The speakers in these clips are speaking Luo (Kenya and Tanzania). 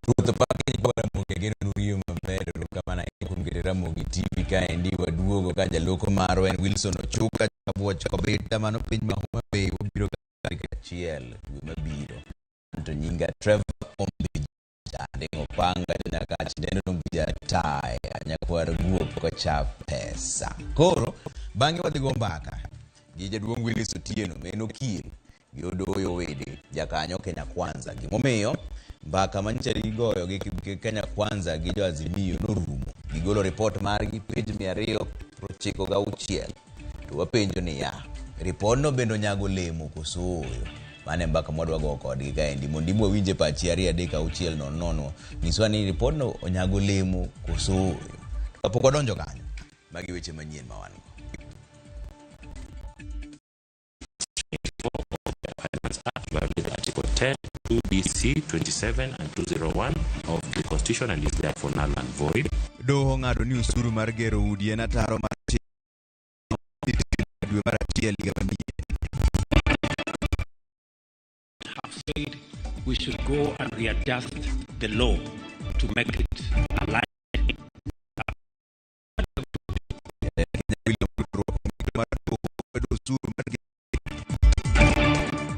Ruoth pake kwa Ramogi geno nuriyo maber kama na kumgere Ramogi TV kaendi waduogo ka jaloko maro en Wilson Ochuka kabuoch kobeta mano piny ma Homa Bay obiro kachiel dwe mabiro to nyinga Trevor Ombi jande opanga nyaka chindeno nombija tai anyakwar guop ko cha pesa koro bange wadhigo mbaka gi jaduong' Willis Otieno meno kil yodoyo wede jakanyo Kenya Kwanza gimomiyo mbaka manchari goyo gi Kenya Kwanza gi jo Azimio norumo gigolo report margi page 296 to wapenjo ni ya report no bendo nyago lemo kosoyo mane mbaka modwa go kodgi kaendi mondimo winje pachi 2-3-6 niswa ni report no onyago lemo kosoyo kapok odonjo kanyo magi weche manyien mawani Article 10, 2BC 27 and 201 of the Constitution and is therefore null and void. Doho ngado ni usuru mar gero udi en ataro mar dwe mar achiel higa manyien. Have said we should go and readjust the law to make it align.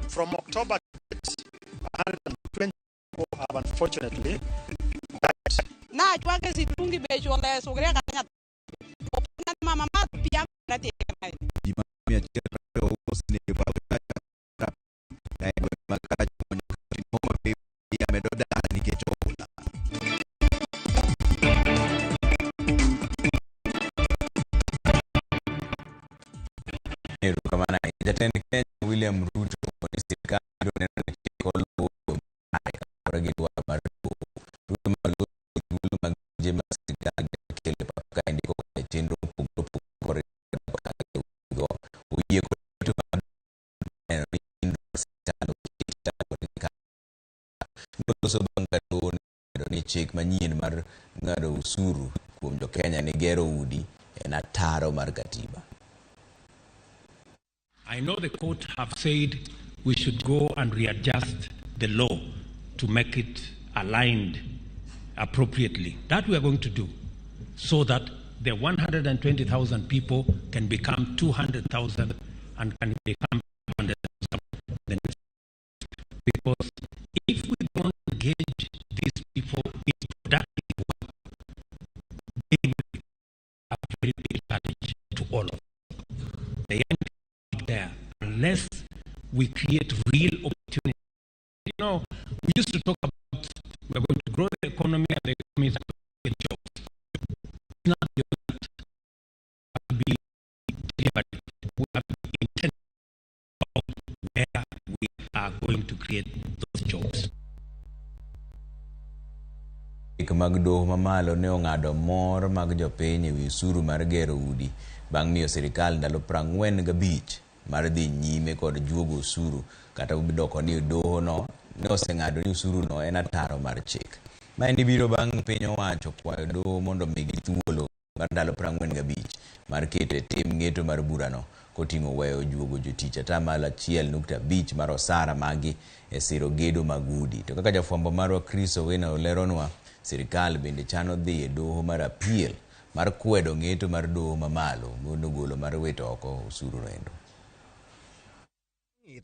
From October, 120 people have unfortunately died. William Ruto chik manyien mar ngado usuru kuom jo Kenya ni gero udi en ataro mar katiba. I know the court have said we should go and readjust the law to make it aligned appropriately. That we are going to do so that the 120,000 people can become 200,000 and can become 200,000. Because if we don't engage these people in productive work, they will be a very big challenge to all of us. The young people there, unless we create real opportunity. You know, we used to talk about we're going to grow the economy and the economy is going to get jobs. It's not just to be delivered. We have to be intentional about where we are going to create those jobs. Mag doho mamalo ne ong'ado mor mag jopiny ewi usuru mar gero udi bang' miyo sirikal ndalo 45 mar dhi nyime kod juogo usuru kata ubidoko ni doho no ne oseng'ado ni usuru no en ataro mar chik. Maendi biro bang' piny owacho kwayo doho mondo migi thuolo mar ndalo 45 mar keto e tim ng'eto mar burano koting'o weyo juogo jotich atamalo 1.5 mar osara magi e siro gedo mag udi. To kaka jafwambo marwa Chris Owena oleronwa, sirikal bende chano dhi e doho mar appeal mar kwedo ng'eto mar doho mamalo mondo golo mar wito oko usuru no endo.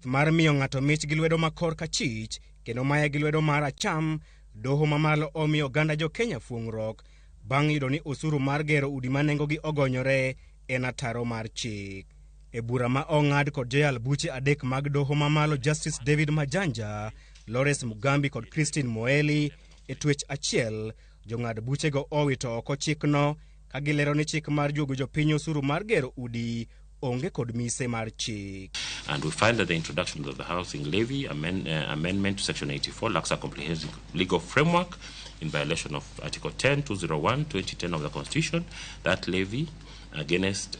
Mar miyo ng'ato mich gi lwedo makor ka chich kendo maya gi lwedo mar acham, doho mamalo omiyo oganda jo Kenya fuong'ruok bang' yudo ni usuru mar gero udi manengo gi ogonyore en ataro mar chik. E bura ma ong'ad kod joyal buche adek mag doho mamalo Justice David Majanja, Lawrence Mugambi kod Christine Moeli, e twech achiel jong'ad buche go owito oko chikno ka gilero ni chik mar juogo jopiny usuru mar gero udi onge kod mise mar chik. And we find that the introduction of the housing levy amendment to section 84 lacks a comprehensive legal framework in violation of Article 10, 201, 2010 of the Constitution. That levy against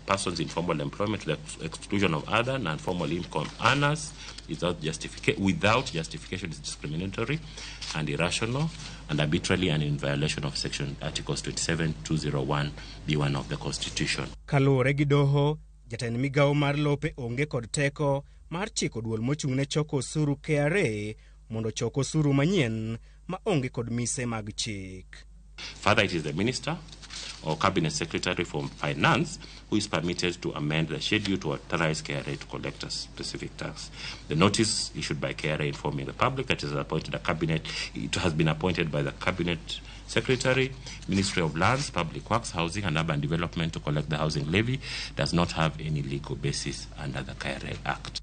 persons in formal employment to the exclusion of other non-formal income earners without justification is discriminatory and irrational and arbitrarily and in violation of section Articles 27, 201, B1 of the Constitution. Kaluwore gi doho, jatend migawo mar lope onge kod teko mar chiko duol mochung'ne choko osuru KRA mondo chok osuru manyien ma onge kod mise mag chik. Further, it is the Minister or Cabinet Secretary for Finance who is permitted to amend the schedule to authorize KRA to collect a specific tax. The notice issued by KRA informing the public that it has been appointed by the Cabinet Secretary, Ministry of Lands, Public Works, Housing and Urban Development to collect the housing levy does not have any legal basis under the KRA Act.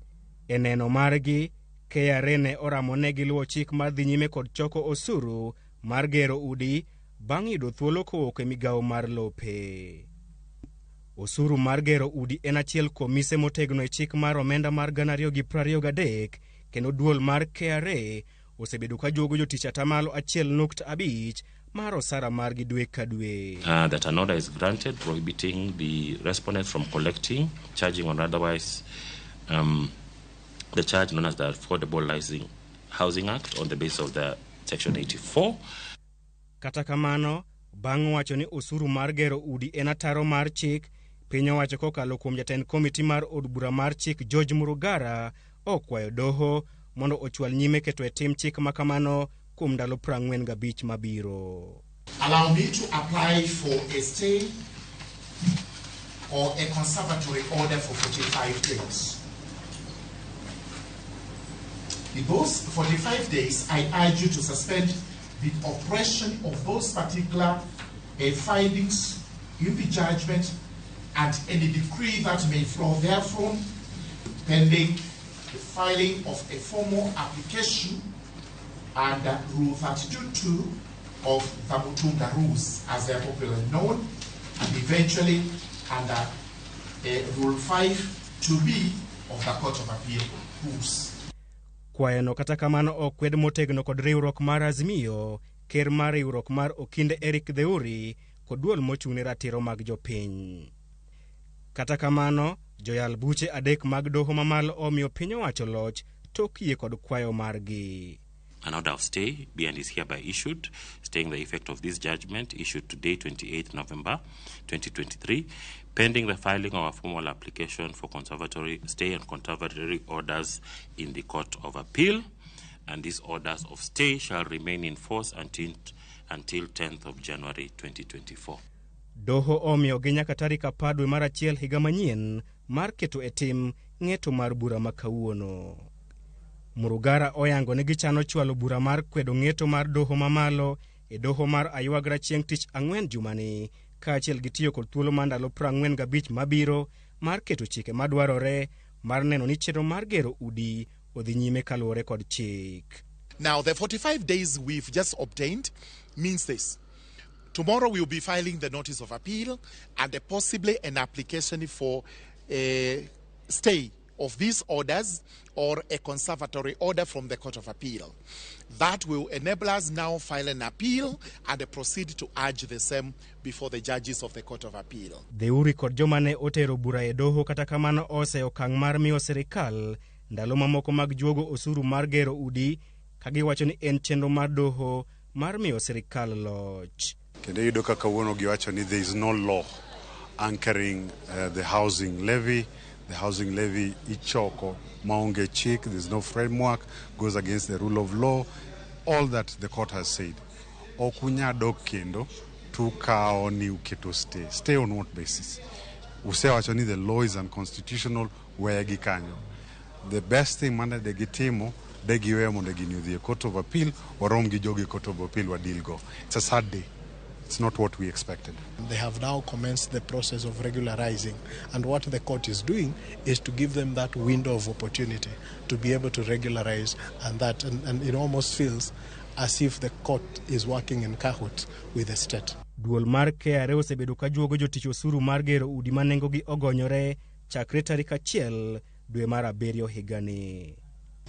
Eneno margi, KRA ne oramonegi luwo chik mar dhi nyime kod choko osuru mar gero udi bang' yudo thuolo kowuok e migawo mar lope. Osuru mar gero udi en achiel kuom mise motegno e chik mar omenda mar 2023 kendo duol mar KRA osebedo ka juogo jotich atamalo 1.5 mar osara margi dwe ka dwe. That an order is granted prohibiting the respondents from collecting, charging or otherwise the charge known as the Affordable Housing Act on the basis of the Section 84. Kata kamano, bang' wacho ni osuru mar gero udi en ataro mar chik, piny owacho kokalo kuom jatend komiti mar od bura mar chik George Murugara okwayo doho mondo ochwal nyime keto e tim chik makamano kuom ndalo 45 mabiro. Allow me to apply for a stay or a conservatory order for 45 days. In those 45 days, I urge you to suspend the operation of those particular findings in the judgment and any decree that may flow therefrom, pending the filing of a formal application under Rule 32.2 of the Mutunga Rules, as they are popularly known, and eventually under Rule 5.2b of the Court of Appeal Rules. Kwayano kata kamano okwed motegno kod riwruok mar Azimio, ker mar riwruok mar Okinde Eric Theuri kod duol mochung'ne ratiro mag jopiny. Kata kamano, joyal buche adek mag doho mamalo omiyo piny owacho loch tok yie kod kwayo margi. An order of stay be and is hereby issued, staying the effect of this judgment issued today, 28 November 2023, pending the filing of a formal application for conservatory stay and conservatory orders in the Court of Appeal, and these orders of stay shall remain in force until 10th of January 2024. Doho omiyo gi nyaka tarik 10 dwe mar achiel higa manyien mar keto e tim ng'eto mar bura ma kawuono. Murugara oyango ne gichano chwalo bura mar kwedo ng'eto mar doho mamalo e doho mar Aywagra chieng' tich ang'wen jumani, kaachiel gi tiyo kod thuolo mar ndalo 45 mabiro mar keto chike madwarore mar neno ni chenro mar gero udi odhi nyime kaluwore kod chik. Now, the 45 days we've just obtained means this. Tomorrow we'll be filing the notice of appeal and possibly an application for a stay of these orders or a conservatory order from the Court of Appeal. That will enable us now file an appeal and proceed to urge the same before the judges of the Court of Appeal. Theuri kod joma ne otero bura e doho kata kamano ose okang' mar miyo serikal ndalo mamoko mag juogo osuru mar gero udi kagiwacho ni en chenro mar doho mar miyo serikal loch. Kendo yudo kaka wuono giwacho ni there is no law anchoring the housing levy. The housing levy ichoko maonge chik, there's no framework, goes against the rule of law. All that the court has said. Okunya dok kendo tukao ni uketo stay. Stay on what basis? Usewacho ni the law is unconstitutional, where gikanyo. The best thing manda de gitimo, de giwe mo de ginyu the Court of Appeal, warom gi jogi Court of Appeal wadil go. It's a sad day. It's not what we expected. They have now commenced the process of regularizing, and what the court is doing is to give them that window of opportunity to be able to regularize, and it almost feels as if the court is working in cahoots with the state. Duol mar KRA osebedo ka juogo jotich osuru mar gero udi ma nengogi ogonyore chakre tarik 1 dwe mar 7 higani.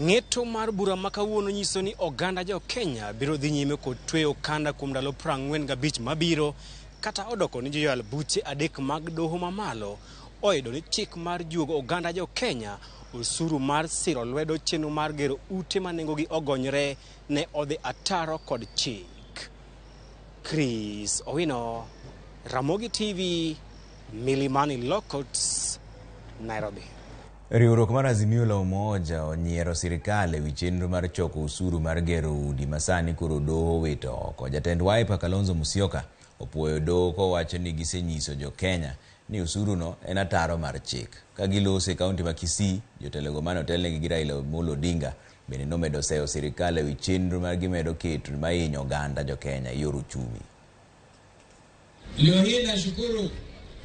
Ng'eto mar bura ma kawuono nyiso ni oganda jo Kenya biro dhi nyime kod tweyo kanda kuom ndalo 45 mabiro, kata odoko ni joyal buche adek mag doho mamalo oyudo ni chik mar juogo oganda jo Kenya osuru mar siro lwedo chenro mar gero ute ma nengogi ogonyore ne odhi ataro kod chik. Chris Owino, Ramogi TV, Milimani Lokots, Nairobi. Riwruok mar Azimio la Umoja onyiero sirkal ewi chenro mar choko usuru mar gero udi masani koro doho wito oko. Jatend Wiper Kalonzo Musyoka opuoyo doho kowacho ni gisenyiso jo Kenya ni usuru no en ataro mar chik. Ka gilose kaunti ma Kisii, jotelego mane otelnegi gi Raila Amolo Odinga bende nomedo seyo sirkal ewi chenro mar gimedo keto mahinyo oganda jo Kenya yor uchumi. Leo hii nashukuru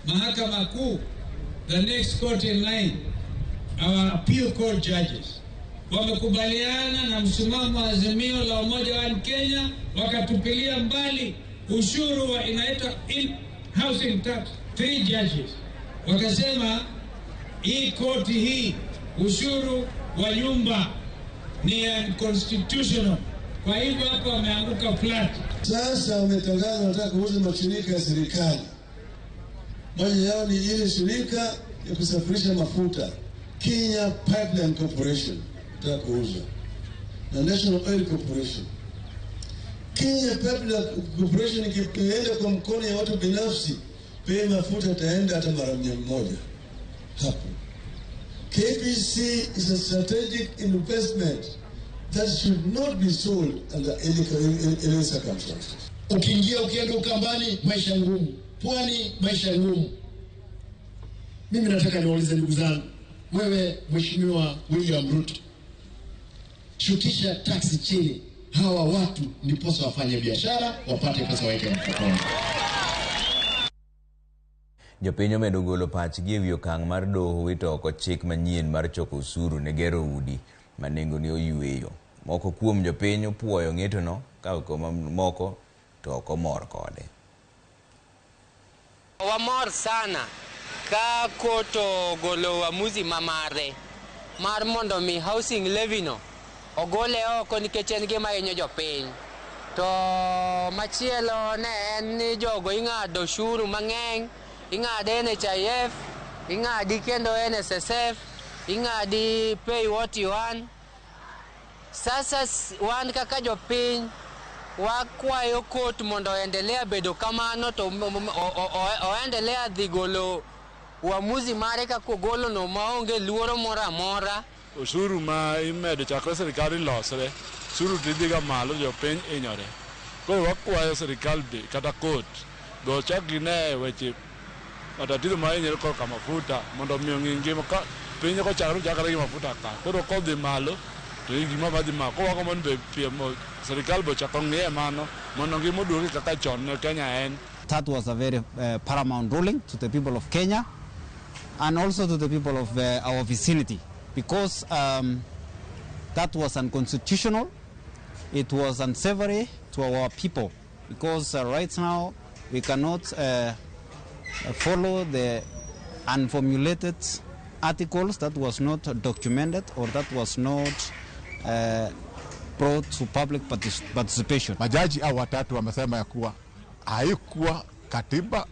Mahakama Kuu, the next court in line, our appeal court judges wamekubaliana na msimamo wa Azimio la Umoja wa Kenya, wakatupilia mbali ushuru wa inaitwa housing tax. 3 judges wakasema hii koti hii ushuru wa nyumba ni unconstitutional. Kwa hivyo hapa wameanguka flat. Sasa wametangaza wanataka kuuza mashirika ya serikali. Moja yao ni ile shirika ya kusafirisha mafuta, Kenya Pipeline Corporation, nataka kuuza, na National Oil Corporation. Kenya Pipeline Corporation ikienda kwa mkono ya watu binafsi, bei mafuta itaenda hata mara 100 hapo. KPC is a strategic investment that should not be sold under any circumstances. Ukienda Ukambani, maisha ngumu. Pwani, maisha ngumu. Mimi nataka niulize ndugu zangu, wewe Mheshimiwa William Ruto, shukisha taksi chini, hawa watu ndiposa wafanye biashara, wapate pesa waweke mfukoni. Jopiny omedo golo pachgi ewi okang' mar doho wito oko chik manyien mar choko usuru ne gero udi ma nengone oyueyo. Moko kuom jopiny opuoyo ng'etono, ka moko to ok omor kode. Wamor sana ka koto golo uamuzi mamare mar mondo mi housing levy no ogole oko nikech en gima hinyo jopiny. To machielo ne en ni jogo ing'ado ushuru mang'eny, ing'ade NHIF, ing'adi kendo NSSF, ing'adi pay what you earn. Sasa wan kaka jopiny wakwayo kot mondo endelea bedo kamano, to oendelea dhigolo uamuzi mare kako golo no maonge luoro mora mora. Ushuru ma imedo chakre serikali losre, ushuru tidhiga malo jopiny inyore. Koro wakwayo serikal be kata kot go chakine weche matatizo ma inyore kaka mafuta mondo miyo ng'ingi ka piny ko chakre gi mafuta ka. Koro kodhi malo to gima badhi ma ko wako mon be piemo serikal bo chako ng'ie mano mondo ngimo duogi kaka chon ne Kenya en. That was a very paramount ruling to the people of Kenya and also to the people of our vicinity, because that was unconstitutional. It was unsavory to our people, because right now we cannot follow the unformulated articles that was not documented or that was not brought to public participation. Majaji au watatu wamesema ya kuwa haikuwa katiba,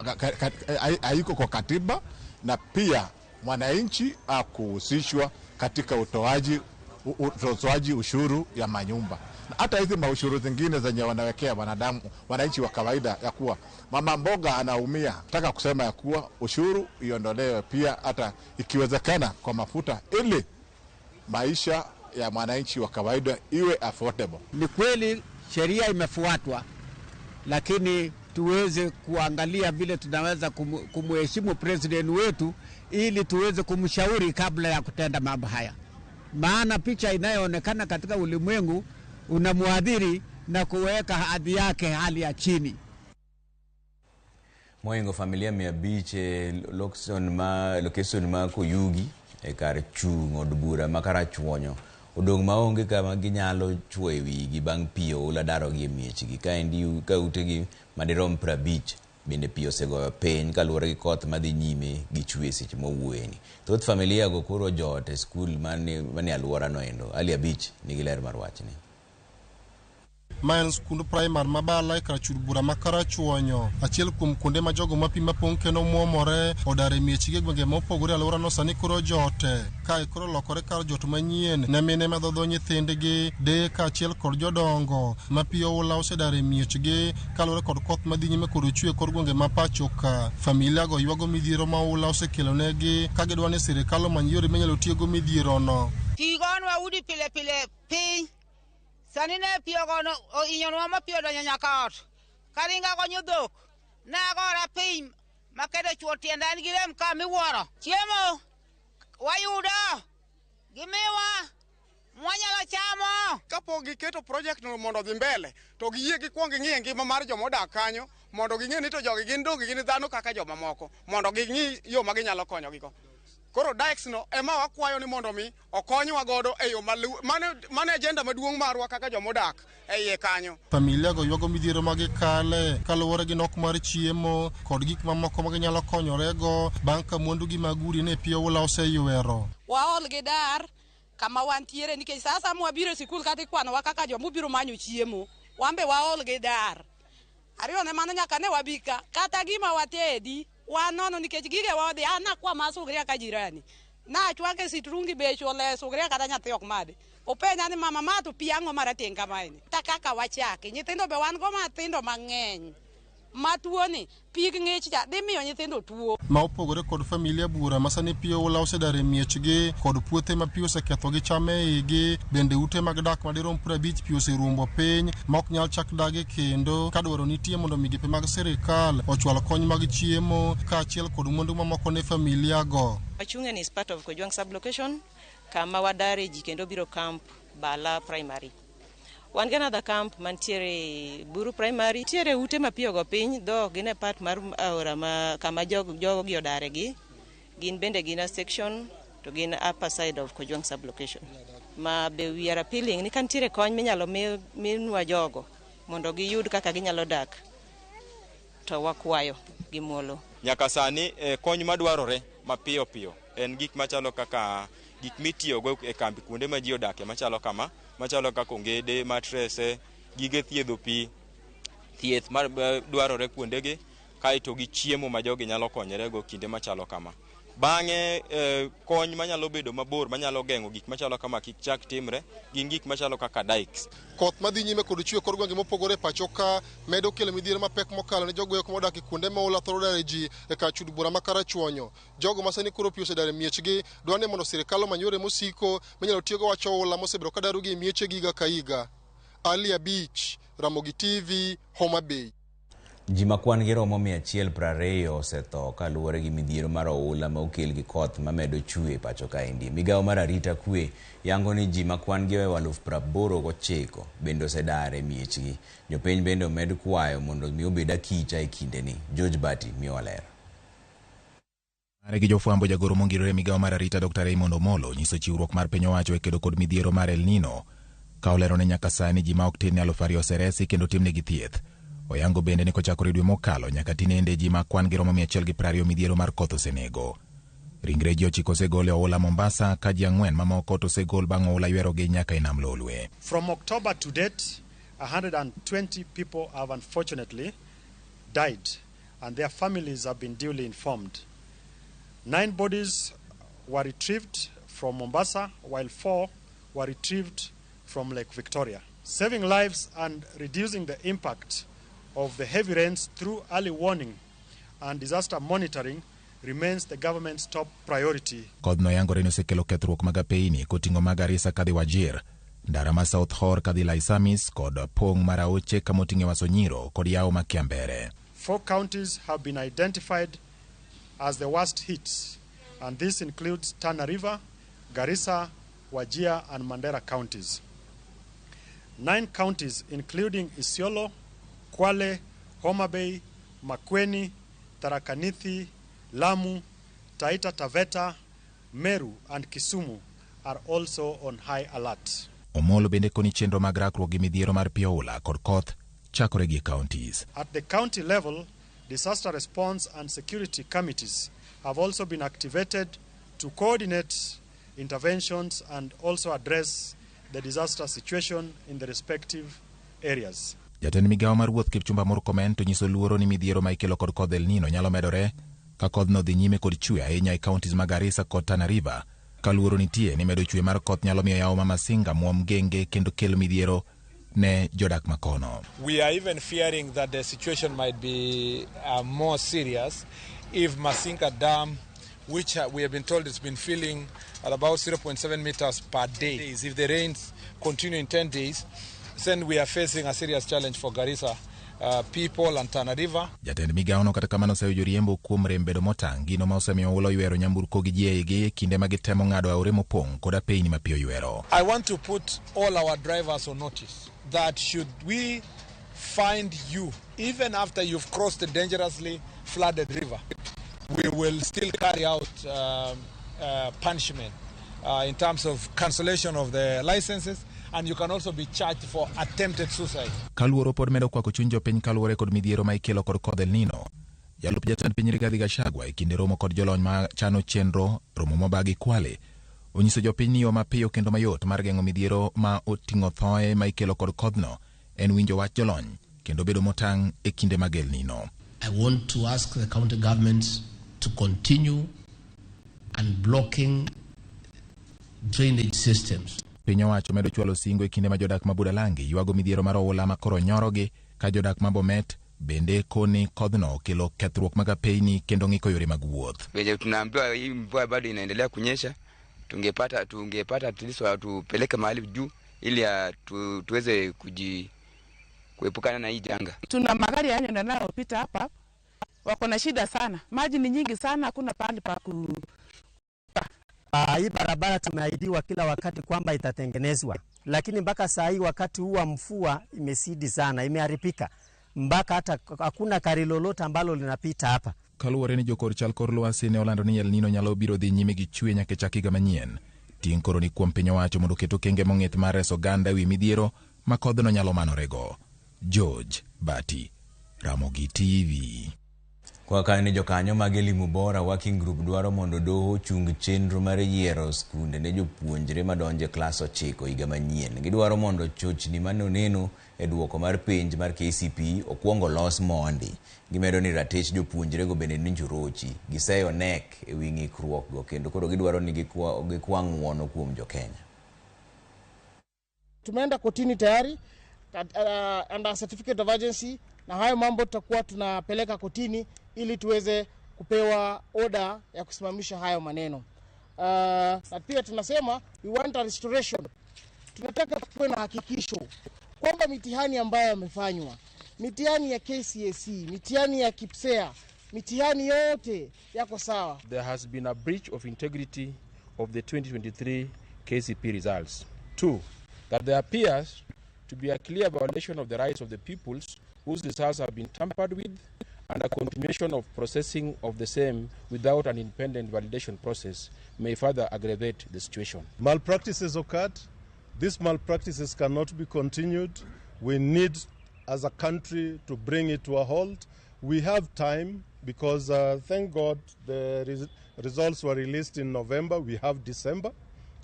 haiko kwa katiba, na pia mwananchi akuhusishwa katika utoaji ushuru ya manyumba. Hata hizi maushuru zingine zenye wanawekea wananchi wa kawaida, ya kuwa mama mboga anaumia. Nataka kusema ya kuwa ushuru iondolewe pia, hata ikiwezekana kwa mafuta, ili maisha ya mwananchi wa kawaida iwe affordable. Ni kweli sheria imefuatwa, lakini tuweze kuangalia vile tunaweza kumheshimu president wetu ili tuweze kumshauri kabla ya kutenda mambo haya. Maana picha inayoonekana katika ulimwengu unamuadhiri na kuweka hadhi yake hali ya chini. Moingo familia mia biche location ma Kuyugi e kar chung od bura makara chuonyo odong maonge kama ginyalo chwe wigi bang' pio ola daro gi miechgi kaendi ka utegi madirom 50 bende pio segoyo piny kaluwore gi koth madhi nyime gi chwe seche mowuoyeni. Thoth familia go koro jot e skul mane alwora no endo. Ali Abich nigi ler mar wachni. Miles kundu primary mabala kar chud bura makara chuonyo. Achiel kuom kuonde ma jogo mapima pong kendo muomore odare miechige gwenge mopogore alwora no sani koro jote. Kae koro lokore kar jot manyien ne mine madhodho nyithindgi de ka achiel kod jodongo mapiyo ula osedare miechige kalore kod koth madhi nyime kod chue kor gwenge mapachoka. Familia go ywago midhiero ma ula osekelo negi ka gidwa ni sirikal omany yore minyalo tiyogo midhiero no. Tigonwa udi pile pile piny sani ne piyo gono inyonwa mapiyo donyo nyaka ot karinga gonyo dhok ne agora piny makede chuo tienda en girem ka miwuoro chiemo wayudo gimiwa mwanyalo chamo kapok giketo project no mondo dhi mbele to giyie gikwong ng'iye ngima mar jomodak kanyo mondo ging'e ni to jogi gin donge gin dhano kaka joma moko mondo ging'i yo ma ginyalo konyogigo. Koro Dax no ema wakwayo ni mondo mi okonywa godo e yo mane agenda maduong' marwa kaka jomodak e iye kanyo. Familia go ywago midhiero ma gikale kaluwore gi nok mar chiemo kod gik mamoko ma ginyalo konyorego bang' ka mwandugi mag udi ne piyo ula oseywero. Waol gi dar kama wantiere nikech sasa mwabiro sikul kata ikwanowa kaka jomobiro manyo chiemo wambe waol gi dar. Ariyo ne mano nyaka ne wabika kata gima watedi wanono nikech gige wadhi anakwa masugria ka jirani na chwake sitrungi becho le sugria kata nyathi ok made openya ni mama mato piango marateng kamaini ta kaka wachake nyithindo be wan go mathindo mang'eny matuoni pig ng'ich cha dhi miyo nyithindo tuo. Ma opogore kod familia bura masani piyo ula osedare miechgi kod puothe ma piyo oseketho gi cham e igi bende ute mag dak madirom 50 piyo oserumbo piny ma ok nyal chak dagi kendo ka dwaro nitie mondo migepe mag sirikal ochwal kony mag chiemo ka achiel kod mwandu mamoko ne familia go. Machungen is part of Kojwang sublocation kama wadare ji kendo biro camp Bala primary. Wan gana da camp mantiere Buru primary tiere ute mapiyo go piny do gine part mar aora ma kama jogo gi odare gi gin bende gina section to gin upper side of Kojwang sublocation ma be we are appealing ni kantiere kony minyalo minwa jogo mondo giyud kaka ginyalo dak to wakwayo gimuolo. Nyaka sani kony madwarore mapiyo piyo en gik machalo kaka gik mitiyogo e kambi kuonde ma ji odakie machalo kaka ongede, matrese, gige thiedho pi, thieth dwarore kuondegi, kaito gi chiemo ma jogi nyalo konyorego kinde machalo kama. Bang'e kony manyalo bedo mabor manyalo geng'o gik machalo kama kik chak timre gin gik machalo kaka dikes. Koth madhi nyime kod chwe kor gwenge mopogore pachoka medo kelo midhiero mapek mokalo ne jogo eko modak e kuonde ma ula thoro dare ji e ka chud bura makara chuonyo. Jogo masani koro pi osedare miechgi dwani mondo sirikal omany yore mosiko minyalo tiyogo wacho ula mosebedo ka darogi e miechegi higa ka higa. Ali Beach, Ramogi TV, Homa Bay. Ji makwan gi romo 120 osetho kaluwore gi midhiero mar oula ma okel gi koth mamedo chue pacho kaendi. Migawo mar arita kwe yango ni ji makwan gi 89,000 bende osedare miechgi. Jopiny bende omed kwayo mondo mi obed akicha e kindeni. George Bati miyo ler. Mare gi jofwambo jagoro mongirore migawo mar arita Dr. Raymond Omolo nyiso chiwruok mar piny owacho e kedo kod midhiero mar El Nino ka olero ne nyaka sani ji ma ok tin 2,000 oseresi kendo timnegi thieth. Oyango bende ni kochakore dwe mokalo nyaka tinende ji makwan gi romo 120 midhiero mar koth osenego. Ringre ji 9 osegol e oula Mombasa ka ji 4 mamoko osegol bang' oula ywerogi nyaka e nam Lolwe. From October to date, 120 people have unfortunately died and their families have been duly informed. 9 bodies were retrieved from Mombasa while 4 were retrieved from Lake Victoria. Saving lives and reducing the impact of the heavy rains through early warning and disaster monitoring remains the government's top priority. Kodno yangore ni osekelo kethruok mag apeini koting'o mag Garissa kadhi Wajir, ndara ma South Hor kadhi Laisamis kod pong' mar Aoche kamoting'e Wasonyiro kod yawo ma Kiambere. 4 counties have been identified as the worst hit, and this includes Tana River, Garissa, Wajir and Mandera counties. 9 counties including Isiolo, Kwale, Homa Bay, Makueni, Tharaka Nithi, Lamu, Taita Taveta, Meru and Kisumu are also on high alert. Omolo bende koni chenro mag rakruok gi midhiero mar pi oula kod koth chakore gi counties. At the county level, disaster response and security committees have also been activated to coordinate interventions and also address the disaster situation in the respective areas. Jatend migawo mar wuoth Kipchumba Murkomen to nyiso luoro ni midhiero ma ikelo kod kodh El Nino nyalo medore ka kodhno dhi nyime kod chwe ahinya e kauntis mag Garissa kod Tana River, ka luoro nitie ni medo chwe mar koth nyalo miyo yawo ma Masinga muom genge kendo kel midhiero ne jodak makono. We are even fearing that the situation might be more serious if Masinga Dam, which we have been told it's been filling at about 0.7 meters per day, if the rains continue in 10 days, then we are facing a serious challenge for Garissa people and Tana River. Jatend migawo no kata kamano seyo joriembo kuom rembedo motang' gino ma osemiyo ulo ywero nyamburko gi jiegi kinde ma gitemo ng'ado aore mopong' koda peyni mapiyo ywero. I want to put all our drivers on notice that should we find you, even after you've crossed the dangerously flooded river, we will still carry out punishment in terms of cancellation of the licenses, and you can also be charged for attempted suicide. Kaluoro pod medo kwako chuny jopiny kaluwore kod midhiero ma ikelo kod kodh El Nino. Jalup jatend piny Rigathi Gachagua e kinde romo kod jolony ma chano chenro romo mobagi Kwale onyiso jopiny ni yo mapiyo kendo mayot mar geng'o midhiero ma oting'o thoe ma ikelo kod kodhno en winjo wach jolony kendo bedo motang' e kinde mag El Nino. I want to ask the county governments to continue unblocking drainage systems. Piny owacho medo chwalo singo e kinde ma jodak ma Budalangi ywago midhiero mar oula ma koro nyorogi ka jodak ma Bomet bende koni kodhno kelo kethruok mag apeyni kendo ng'iko yore mag wuoth. Venye tunaambiwa hii mvua bado inaendelea kunyesha, tungepata at least tupeleke mahali juu ili tuweze kuepukana na hii janga. Tuna magari yanayopita hapa wako na shida sana. Maji ni nyingi sana, hakuna pahali pa hii barabara tumeahidiwa kila wakati kwamba itatengenezwa, lakini mpaka saa hii wakati huu wa mvua imesidi sana, imeharibika mpaka hata hakuna gari lolote ambalo linapita hapa. Kaluwore ni jokor chal kor lwasi ne olando ni El Nino nyalo biro dhi nyime gi chwe nyaka chak higa manyien. Ting' koro ni kuom piny owacho mondo keto kenge mong'ith mar reso oganda wi midhiero ma kodhno nyalo manorego. George Bati, Ramogi TV. Kwa kani jokanyo mag elimu bora working group dwaro mondo doho chung chenro mar yiero skunde ne jopuonjre madonje klas 9 higa manyien. Gidwaro mondo chochni manoneno e duoko mar penj mar KCPE okwongo los mondi. Gimedo ni ratich jopuonjre go bende ninjurochi. Giseyo nek e wi ng'ikruok go kendo koro gidwaro ni gikwa ng'uono kuom jokenya. Tumeenda kotini tayari under certificate of urgency, na hayo mambo tutakuwa tunapeleka kotini ili tuweze kupewa order ya kusimamisha hayo maneno. Na pia tunasema we want a restoration. Tunataka kuwe na hakikisho kwamba mitihani ambayo yamefanywa, mitihani ya KCSE, mitihani ya KIPSEA, mitihani yote yako sawa. There has been a breach of integrity of the 2023 KCPE results. 2, that there appears to be a clear violation of the rights of the pupils whose results have been tampered with, and a continuation of processing of the same without an independent validation process may further aggravate the situation. Malpractices occurred. These malpractices cannot be continued. We need, as a country, to bring it to a halt. We have time because, thank God, the results were released in November. We have December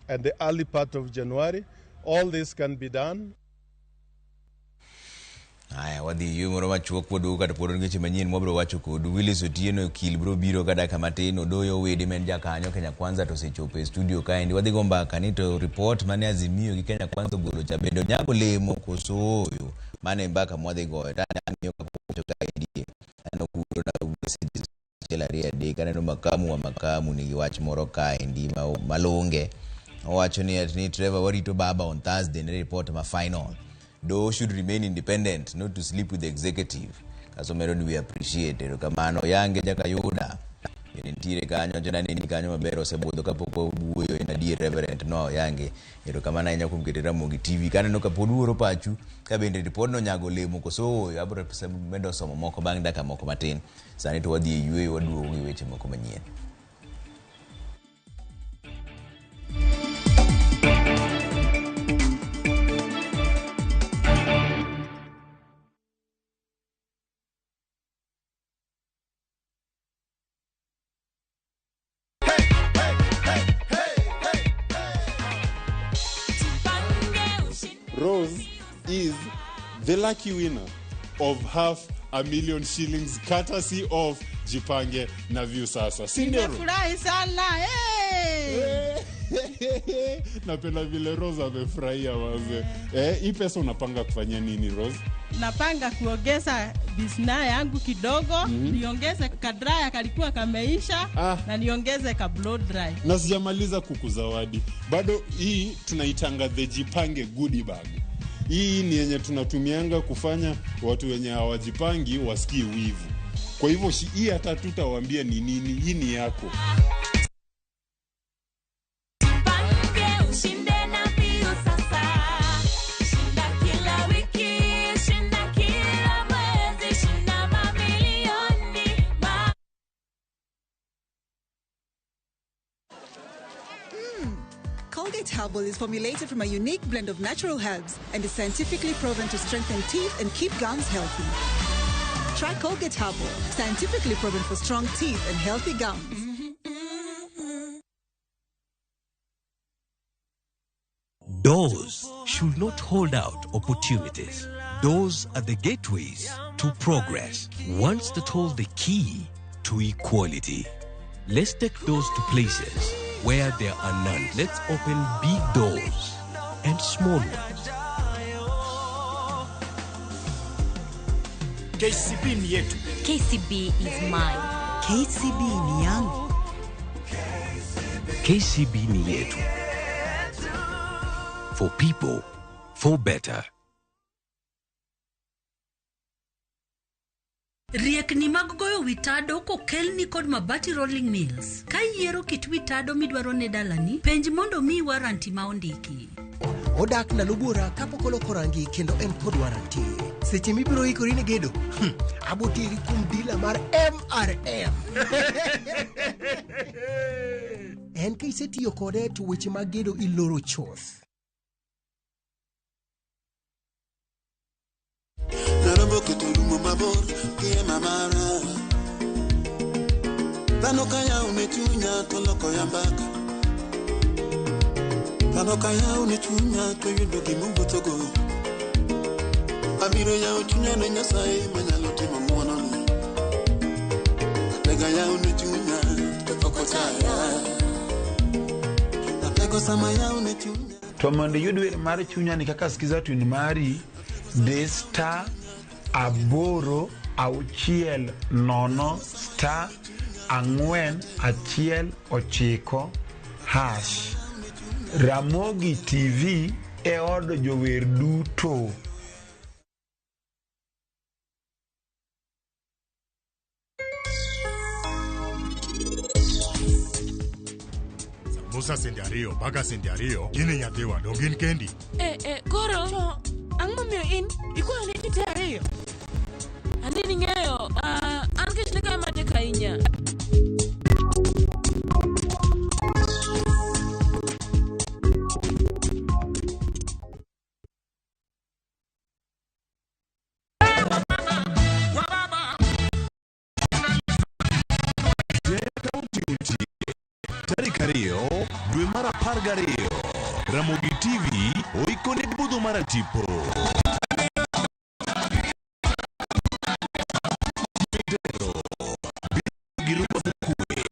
and the early part of January. All this can be done. Aya wadhi yumoro machuok podu kata podu ngeche manyien mwabro wacho kodu Willis Otieno kil bro biro kada kamatino doyo wedi men jakanyo Kenya Kwanza to sechope studio kaendi wadhi gombaka ni to report mane Azimio gi Kenya Kwanza golo chabedo nyago lemo kosoyo mane mbaka mwadhi goyo tani amiyo kakucho kaendi ano kuro na ubesidi chelaria de kana no makamu ni giwach moro kaendi malonge wacho ni Trevor warito baba on Thursday ni report ma final. Though should remain independent, not to sleep with the executive. Kasomero we appreciate it. Kamano yange jaka yuda. Nitire kanyo jana nini kanyo mabero sebodo kapoko buyo ina di reverend no yange. Ero kamana nya kumkete Ramogi TV kana no kapoduro pachu kabende report no nyago lemo koso abro medo somo moko bang daka moko matin. Sani to wadhi yue waduo wi weche moko manyien. Rose is the lucky winner of $500,000 shillings courtesy of Jipange na View Sasa. Sindio? Nimefurahi sana. Napenda vile Rose amefurahia waze. Hii pesa unapanga kufanya nini Rose? Napanga kuongeza bizna yangu kidogo, niongeze kadraya kalikuwa kameisha na niongeze ka blow dry. Na sijamaliza kukuzawadi. Bado hii tunaitanga the Jipange goodie bag. Hii ni yenye tunatumianga kufanya watu wenye hawajipangi wasikie wivu. Kwa hivyo hii hata tutawaambia ni nini, hii ni yako. Colgate Herbal is formulated from a unique blend of natural herbs and is scientifically proven to strengthen teeth and keep gums healthy. Try Colgate Herbal, scientifically proven for strong teeth and healthy gums. Doors should not hold out opportunities. Doors are the gateways to progress. Ones that hold the key to equality. Let's take doors to places where there are none. Let's open big doors and small ones. KCB ni yetu. KCB is mine. KCB ni yangu. KCB ni yetu. For people, for better. Riekni mag goyo witado kokelni kod Mabati Rolling Mills. Ka yiero kit witado midwaro ne dalani, penj mondo mi waranti ma ondiki. Odak na lubura kapok oloko rangi kendo en kod waranti. Seche mibiro ikori ne gedo, abotiri kum dila mar MRM. En ka isetiyo kode to weche mag gedo iloro choth. Narobo ketolumo mabor kie mamara. Dhano kaya unechunya toloko yambaka. Dhano kaya unechunya to yudo gimuwuothogo. Abiro yawo chunya ne Nyasaye manyalo timo ng'wono. Atega yawo ne chunya to ok ochaya. Atego sama yawo ne chunya. To mondo yudwe mar chunya ni kaka sikiza tu ni mari de star aboro auchiel nono star ang'wen achiel ochiko hash. Ramogi TV e od jower duto. Musa sendiario, baga sendiario, gini nyadewa, dongin kendi. Goro, ang mamiyo in, ikuha ni titario. Andi ningeyo, ang kishlika mate kainya. Tarikario, dwe mara pargario. Ramogi TV, oikone budho mara tipo. Giruba fukue,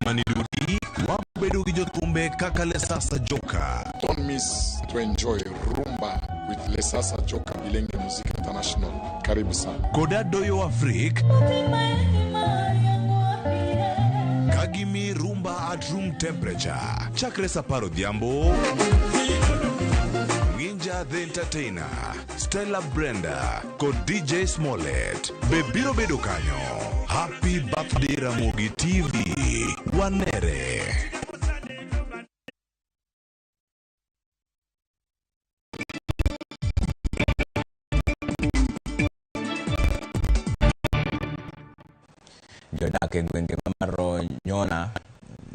manidudi, wabedo gijotumbe kaka Lesasa Joka. Don't miss to enjoy Rumba with Lesasa Joka Bilenge Music International. Karibu sana. Koda Doyo Afrik. Kagimi Rumba at room temperature. Chakre Saparo Diambo. Winja the Entertainer. Stella Brenda. Kod DJ Smollett. Bebiro bedo kanyo. Happy birthday Ramogi TV. Wanere. Jodak e gwenge mamaro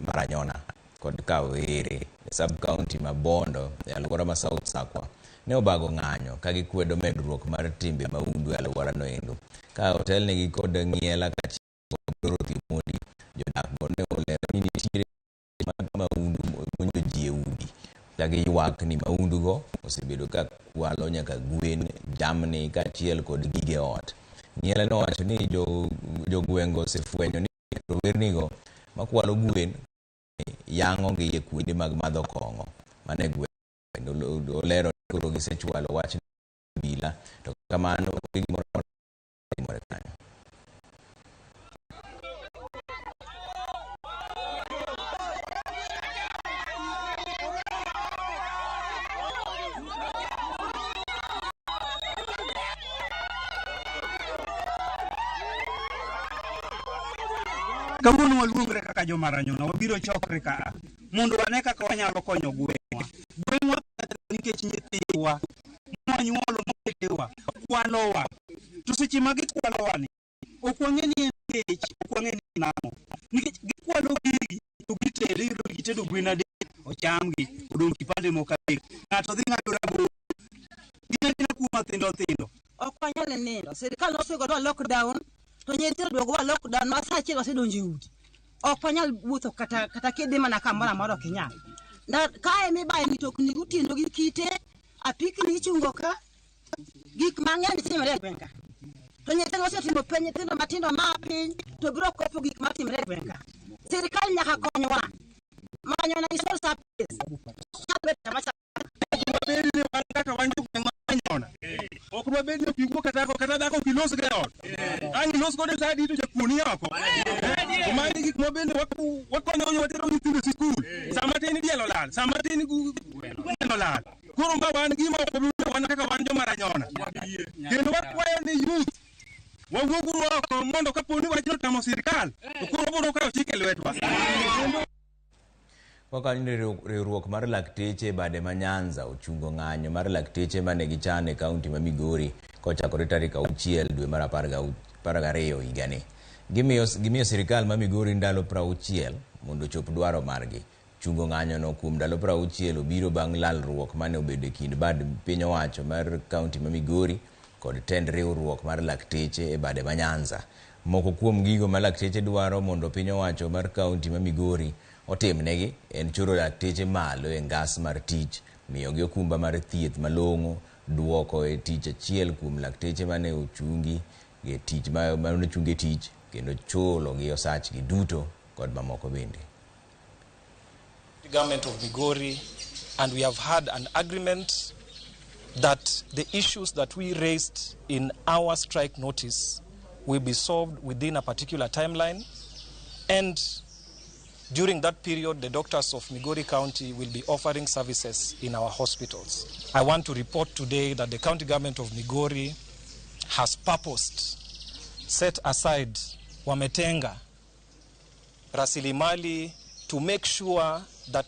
Maranyona kod Kawere sub county ma Bondo e alwora ma South Sakwa ne obago ng'anyo ka gikwedo medruok mar timbe maundu e alwora no endo ka hotel ne kod ng'iela ka chiro timodi jodak ne olero ni nitie maundu monjo ji e udi Lagi ywak ni maundugo osebedo ka kwalo nyaka gwen, jamni kaachiel kod gige ot. Nyele nowacho ni jogwengo osefwenyo ni rowernigo makwalo gwen yang'o gi e kuonde mag madho kong'o mane gweng'. Olero koro gisechwalo wach bila to kamano gimoro timore kanyo. Kawuono waluongre kaka jomaranyona wabiro chokre ka mondo wane kaka wanyalo konyo gweng'wa. Gweng'wa nikech nyithiwa manyuolo moketewa kwalowa. To seche ma gikwalowa ni ok wang'e ni en kech, ok wang'e ni nang'o. Nikech gikwalo gigi to gitere gitedo gwen adek ochamgi odong' kipande moko adek. Ng'ato dhi ng'ado rabolo. Gina kuom mathindo thindo. Ok wanyal nindo. Sirikal nosegodo lockdown. To nyithindo duogo wa lockdown ma saa achiel wasedonjo e udi. Ok wanyal wuotho kata kidhi mana kamoro amora ok inyal. Kae mibaye mitokni gutindo gi kite, apikni ichungo ka, gik mang'eny timore e gweng' ka. To nyithindo osetimo penj, nyithindo matindo ma piny to biro kopo gik matimore e gweng' ka. Sirikal nyaka konywa. Manyona isol sapes. Ok mabed ni pigwo kata dhako kilos ge ot. Ani los gode sadi to jakuni oko. Omani gik mabed ni wakonyo watero nyithindo sikul. Sama tin dielo lal, sama tin gweno lal. Koro ma wan gima ok wan kaka wan jomaranyona. Kendo wakwayo ni youth wawuoguru oko mondo kaponi wachno tamo sirikal to koro biro kawo chike lwetwa. Wakanyo riwruok mar lakteche bade ma Nyanza ochungo ng'anyo mar lakteche mane gichane kaunti ma Migori kochakore tarik 6 dwe mar 12 higani. Gimiyo sirikal ma Migori ndalo 60 mondo chop dwaro margi. Chungo ng'anyo no kuom ndalo 60 obiro bang' lalruok mane obedo e kind bad piny owacho mar kaunti ma Migori kod tend riwruok mar lakteche e bade ma Nyanza. Moko kuom gigo ma lakteche dwaro mondo piny owacho mar kaunti ma Migori otimnegi en choro lakteche malo e ngas mar tich, miyogi okumba mar thieth malong'o, duoko e tich achiel kuom lakteche mane ochungi e tich mane ochungi tich, kendo chulo gi osachgi duto kod mamoko bende. The government of Migori, and we have had an agreement that the issues that we raised in our strike notice will be solved within a particular timeline, and during that period, the doctors of Migori County will be offering services in our hospitals. I want to report today that the county government of Migori has purposed, set aside, wametenga rasilimali to make sure that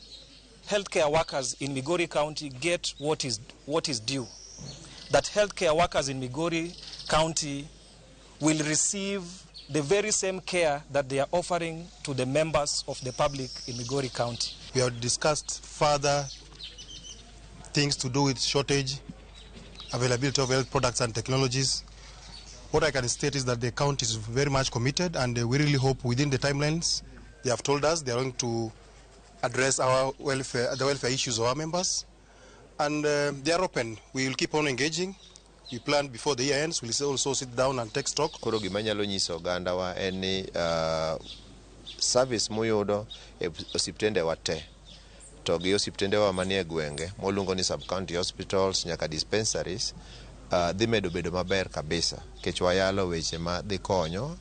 healthcare workers in Migori County get what is due. That healthcare workers in Migori County will receive the very same care that they are offering to the members of the public in Migori County. We have discussed further things to do with shortage, availability of health products and technologies. What I can state is that the county is very much committed, and we really hope within the timelines they have told us they are going to address our welfare, the welfare issues of our members, and they are open. We will keep on engaging. We plan before the year ends. We will also sit down and take stock. Koro gima nyalo nyiso oganda wa en ni service muyudo e osiptende wa te to gi osiptende wa manie gwenge moluongo ni sub county hospitals nyaka dispensaries dhi medo bedo maber kabisa kech wayalo weche ma dhi konyo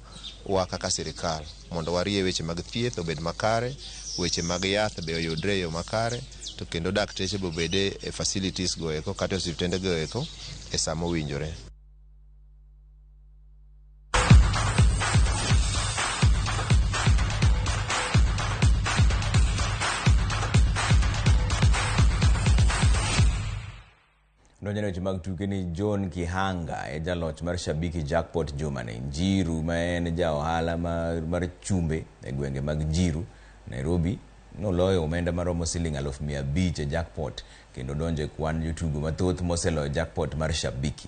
wa kaka sirikal mondo warie weche mag thieth obed makare, weche mag yath be oyudre yo makare, to kendo dakteche bo bede e facilities go eko kata osiptende go eko e samo winjore. Donjane weche mag tuke ni John Kihanga e jaloch mar Shabiki Jackpot Jumane Njiru ma en ja ohala mar chumbe e gwenge mag Njiru Nairobi noloyo omenda maromo siling 500,000 e jackpot kendo donje kwan jotugo mathoth moseloyo jackpot mar Shabiki.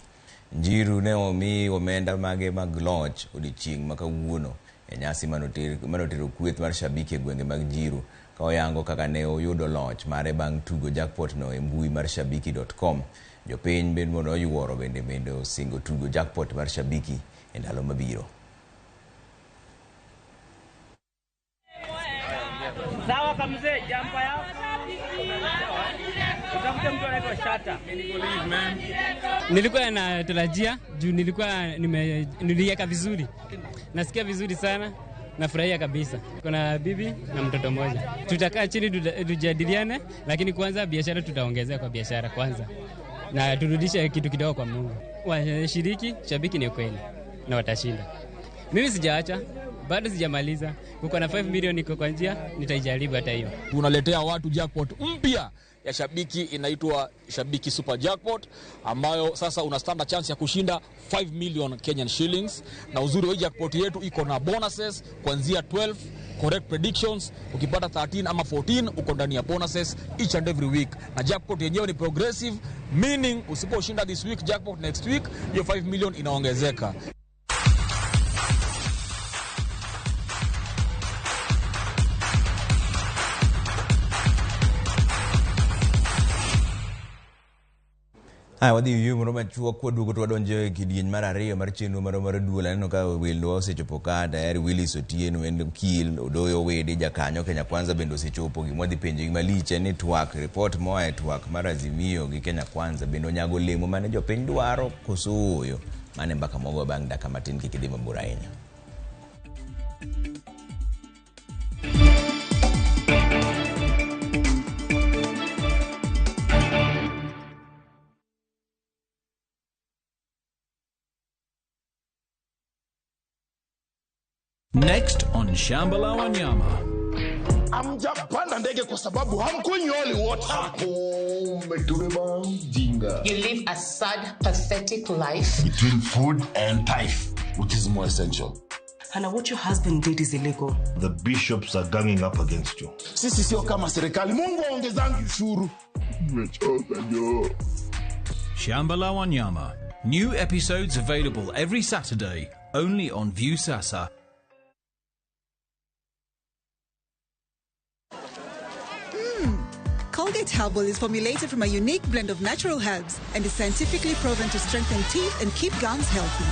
Njiru ne omi omenda mage mag loch odiochieng' ma kawuono e nyasi manotero kweth mar Shabiki e gwenge mag Njiru ka oyango kaka ne oyudo loch mare bang' tugo jackpot no e mbui mar shabiki.com. Jopiny bende mondo oyuoro bende osingo tugo jackpot mar Shabiki e ndalo mabiro. Sawa kamzee, jampa yako. Utafuta mtu anaitwa Shata. Nilikuwa natarajia juu niliweka vizuri. Nasikia vizuri sana. Nafurahia kabisa. Kuna bibi na mtoto mmoja. Tutakaa chini tujadiliane, lakini kwanza biashara tutaongezea kwa biashara kwanza. Na turudishe kitu kidogo kwa Mungu. Washiriki Shabiki ni kweli na watashinda. Mimi sijaacha, bado sijamaliza. Kuko na 5 milioni iko kwa njia, nitaijaribu hata hiyo. Tunaletea watu jackpot mpya ya Shabiki, inaitwa Shabiki Super Jackpot, ambayo sasa una standard chance ya kushinda 5 million Kenyan shillings. Na uzuri wa jackpot yetu iko na bonuses kuanzia 12 correct predictions. Ukipata 13 ama 14 uko ndani ya bonuses each and every week. Na jackpot yenyewe ni progressive, meaning usiposhinda this week jackpot next week hiyo 5 million inaongezeka. Wadhi yumo machuo kwa dugo to donje kidieny mar ariyo mar chenro mar duola neno ka welo osechopo ka tayari Willis Otieno en Kil Odoyo Wede jakanyo Kenya Kwanza bendo osechopo gimodhi penjo gimaliche ni twak report moa twak mar Azimio gi Kenya Kwanza bendo nyago lemo mane jopiny dwaro koso mane mbaka mogo bang' daka matin kikidhi mabor ahinya. Next on Shamba la Wanyama. Amjapanda ndege kwa sababu hamkunyoli wote. You live a sad, pathetic life. Between food and tithe, which is more essential. Hana, what your husband did is illegal. The bishops are ganging up against you. Sisi sio kama serikali. Mungu aongezangi ushuru. Shamba la Wanyama. New episodes available every Saturday, only on Viusasa. Colgate Herbal is formulated from a unique blend of natural herbs and is scientifically proven to strengthen teeth and keep gums healthy.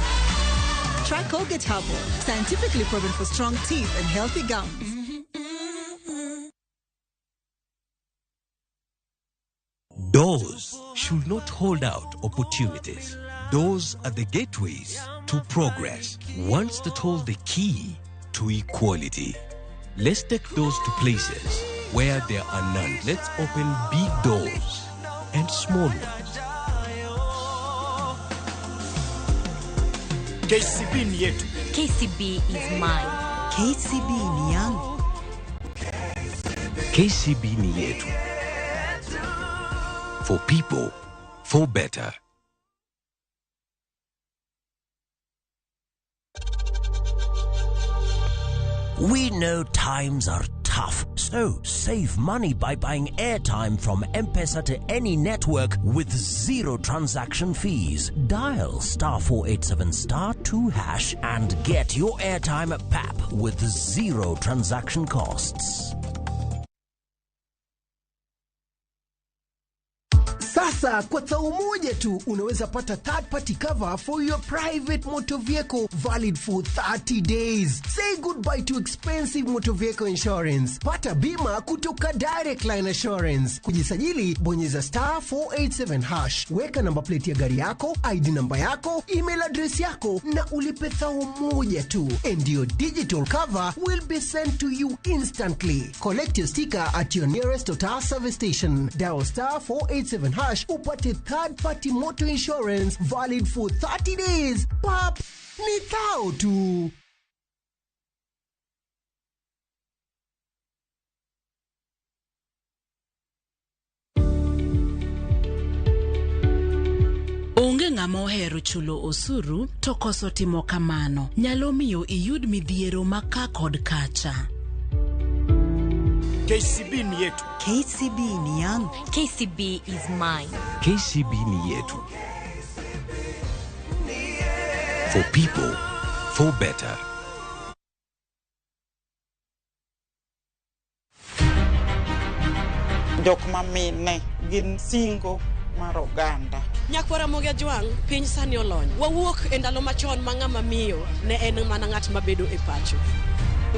Try Colgate Herbal, scientifically proven for strong teeth and healthy gums. Doors should not hold out opportunities. Doors are the gateways to progress. Ones that hold the key to equality. Let's take doors to places where there are none. Let's open big doors and small ones. KCB ni yetu. KCB is mine. KCB ni yangu. KCB ni yetu. For people, for better. We know times are tough, so save money by buying airtime from M-Pesa to any network with zero transaction fees. Dial *487*2# and get your airtime PAP with zero transaction costs. Sasa kwa tao moja tu unaweza pata third party cover for your private motor vehicle valid for 30 days. Say goodbye to expensive motor vehicle insurance. Pata bima kutoka Direct Line Assurance. Kujisajili bonyeza *487#. Weka namba plate ya gari yako, ID namba yako, email address yako na ulipe thao moja tu. And your digital cover will be sent to you instantly. Collect your sticker at your nearest Total service station. Dial *487# upate third party motor insurance valid for 30 days. Pap, ni thao tu. Onge ng'ama ohero chulo osuru to koso timo kamano nyalo miyo iyud midhiero maka kod kacha. KCB ni yetu. KCB ni yangu. KCB is mine. KCB ni yetu. For people, for better. jok mamine gin singo mar oganda. Nyakwara Ramogi Ajwang, piny sani olony. Wawuok e ndalo machon ma ng'ama miyo ne en mana ng'at mabedo e pacho.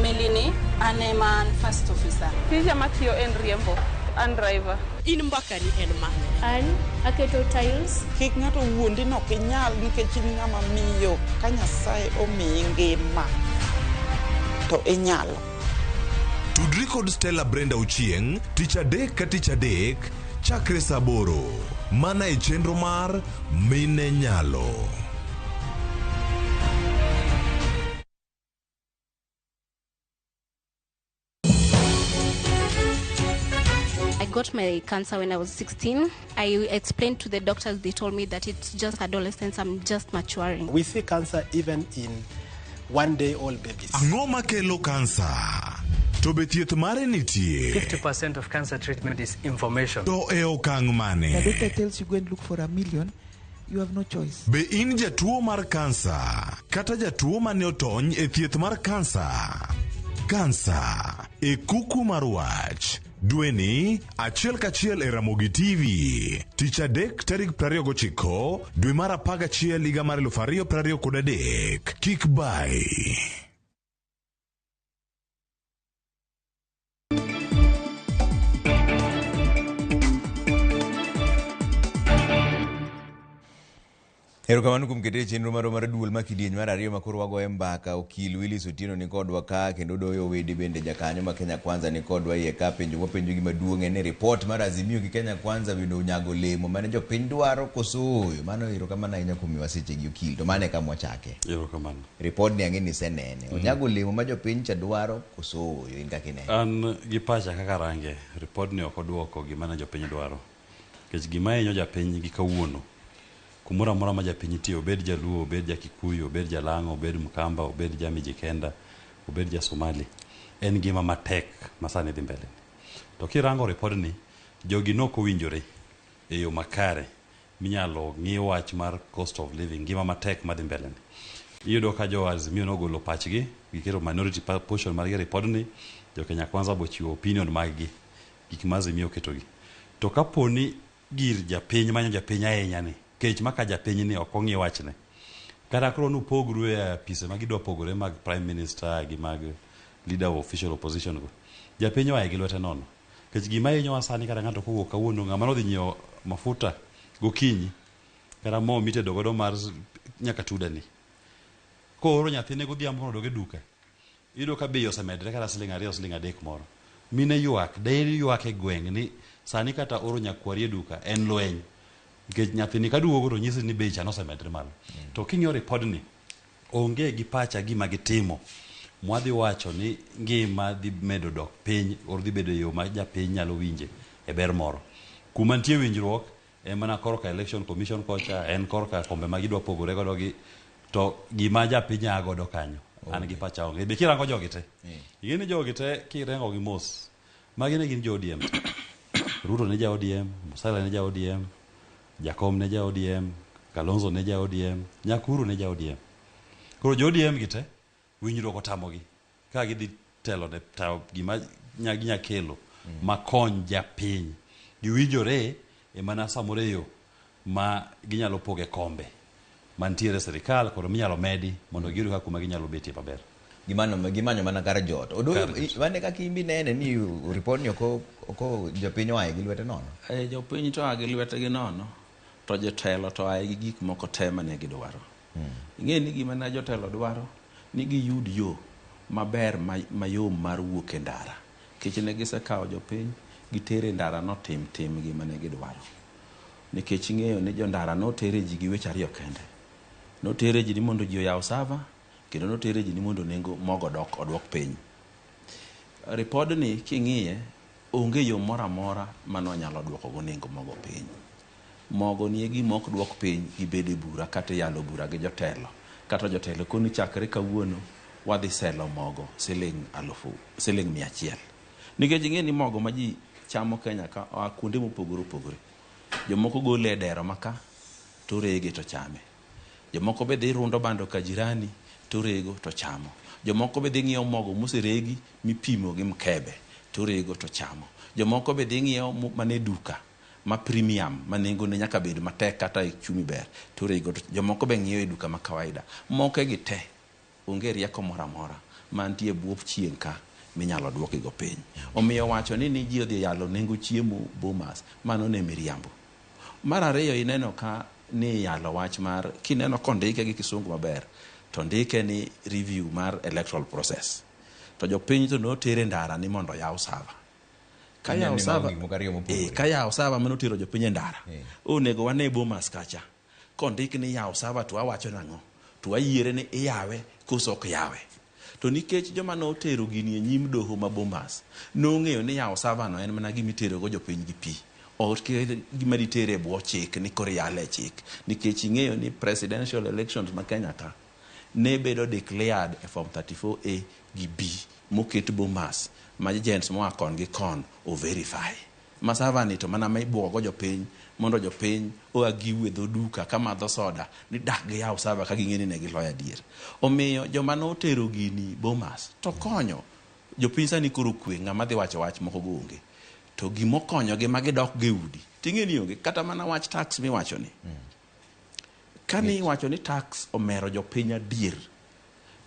Melini, ane man first officer. Tija matiyo en riembo, an driver. In mbakani en mane? An aketo tiles. Kik ng'ato wuondi no kinyal nikech in ng'ama miyo. Ka Nyasaye omiyi ngima to inyalo. Tudri kod Stella Brenda Ochieng, tich adek ka tich adek, chakre saa 8 mana e chenro mar Mine Nyalo. I got my cancer when I was 16. I explained to the doctors, they told me that it's just adolescence, I'm just maturing. We see cancer even in 1-day-old babies. Ang'o makelo kansa? To be thieth mare nitie. 50% of cancer treatment is information. To e okang' mane? The doctor tells you go and look for $1 million. You have no choice. Be in jatuo mar kansa kata jatuo mane otony e thieth mar kansa? Kansa e kuku mar wach. Dweni achiel kachiel e Ramogi TV. Tich adek tarik 29 dwe mar 11 higa mar 2023. Kik bai. Erokamano kuom keto chenro mar duol makidieny mar ariyo makoro wagoye mbaka. Okil Willis Otieno ni kodwa ka kendo doyo wede bende jakanyo ma Kenya Kwanza ni kodwa iye ka penjo gima duong' en report mar Azimio gi Kenya Kwanza bende onyago lemo mane jopiny dwaro kosoyo. Mano erokamano ahinya kuom waseche gi okil to mane kama wachake. Erokamano. Report ni ang'eni senene. Onyago lemo ma jopiny cha dwaro kosoyo in kaka inene. An gi pacha kaka range report ni ok oduoko gima ne jopiny dwaro. Kech gima hinyo japiny gi kawuono. Kumura amora ma japiny tiyo, obed jaluo, obed jakikuyu, obed jalang'o, obed mkamba, obed jamijikenda, obed jasomali, en gima matek masani dhi mbele. To kirango report ni, jogi noko winjore e yo makare minyalo ng'i wach mar cost of living, gima matek madhi mbele ni. Iyudo ka jo Azimio nogolo pachgi, gikero minority portion mar report ni, jo Kenya Kwanza bochiwo opinion maggi, gik ma Azimio ketogi. To kaponi gir japiny manyo japiny ahinya ni, kech maka japiny ni ok ong'i wachne. Kata koro nupogru e apise ma gidwa pogore mag prime minister gi mag leader of official opposition go. Japiny wae gi lwete nono. Kech gima hinyo wasani kata ng'ato kowuok kawuono ng'ama nodhi nyiewo mafuta gokinyi kata mo mitedo godo mar nyaka tudani. Koro nyathine godhiambo nodoge duka. Iyudo ka bei osemedre kata $2 $3 moro. Mine ywak, daily ywak e gweng' ni sani kata oro nyakwari e duka en lweny. Nikech nyathini kaduogo to nyisi ni bei cha nosemedre malo. To king'iyo report ni onge gi pacha gima gitimo mwadhi wacho ni ngima dhi medo dok piny or dhi bedo yo ma japiny nyalo winje e ber moro. Kuma nitie winjruok mana korka election commission kocha en korka kombe ma gidwa pogore godo gi to gima japiny agodo kanyo. An gi pacha onge. Be kirango jogi te. Ing'eni jogi te kirango gi mos. Magi ne gin jo ODM. Ruto ne ja ODM, Musala ne ja ODM, Jakom ne ja ODM, Kalonzo ne ja ODM, Nyakuru ne ja ODM. Koro jo ODM gite winjruok otamogi ka gidhi telo ne gima nyakelo makony japiny. Giwinjore e mana samore yo ma ginyalo poge kombe mantiere serikal koro minyalo medi mondo giyud kaka kuma ginyalo betie maber. Gimanyo mana kar jot. Wane kaka imbi nene ni report ni oko jopiny wae gi lwete nono? Jopiny to wae gi lwete gi nono. To jotelo to wae gi gik moko tema ne gidwaro. Ing'e ni gima ne jotelo dwaro ni giyud yo maber mayom mar wuok e ndara. Nikech ne gisekawo jopiny gitere ndara no tim gima ne gidwaro. Nikech ing'eyo ni jo ndara notere ji gi weche ariyo kende. Notere ji ni mondo ji oyaw sava kendo notere ji ni mondo nengo mogo odwok piny. Report ni king'iye onge yo moro amora mano nyalo dwoko go nengo mogo piny. Mogo ni gima ok dwok piny gibede bura kata yalo bura gi jotelo. Kata jotelo koni chakre kawuono wadhi selo mogo siling 100. Nikech ing'e ni mogo ma ji chamo Kenya ka kuonde mopogore opogore. Jomoko gole e dero maka to rege to chame. Jomoko be dhi rundo bando ka jirani to rego to chamo. Jomoko be dhi ng'iewo mogo moseregi mipimo gi mkebe to rego to chamo. Jomoko be dhi ng'iewo mane duka ma premium ma nengone nyaka bed matek kata chumi ber to rego. Jomoko be ng'iewo e duka ma kawaida. Moke gi te onge rieko moro amora mantie bwo chieng' ka minyalo duoki go piny. Omiyo wacho ni ji odhi yalo nengo chiemo Bomas, mano ne miriambo. Mar ariyo, ineno ka ni yalo wach mar kineno kondike gi kisungu maber to ndike ni review mar electoral process. To jopiny to notere ndara ni mondo yaw sava. Ka yaw sava mano tero jopiny ndara. Onego wane Bomas kacha. Kondik ni yaw sava to awacho nang'o? To ayiere ni iyawe koso ok yawe. To nikech joma notero gini e nyim doho ma Bomas nong'eyo ni yaw sava no en mana gimitero go jopiny gi pi. Ok gima ditere bwo chik ni koro yale chik. Nikech ing'eyo ni presidential elections ma Kenya ka ne bedo declared e form 34A gi B moket Bomas ma agents moa kon gi kon o verify. Masava ni to mana ma ibuogo jopiny mondo jopiny oagi wedho duka kama dho soda ni dak gi yaw sava ka ging'eni ne giloyo adier. Omiyo joma notero gini Bomas to konyo jopiny sani koro kwe ng'ama dhi wacho wach moko gonge. To gimokonyo gi magidok ge udi. Ting'eni onge kata mana wach tax miwacho ni. Kani wacho ni tax omero jopiny adier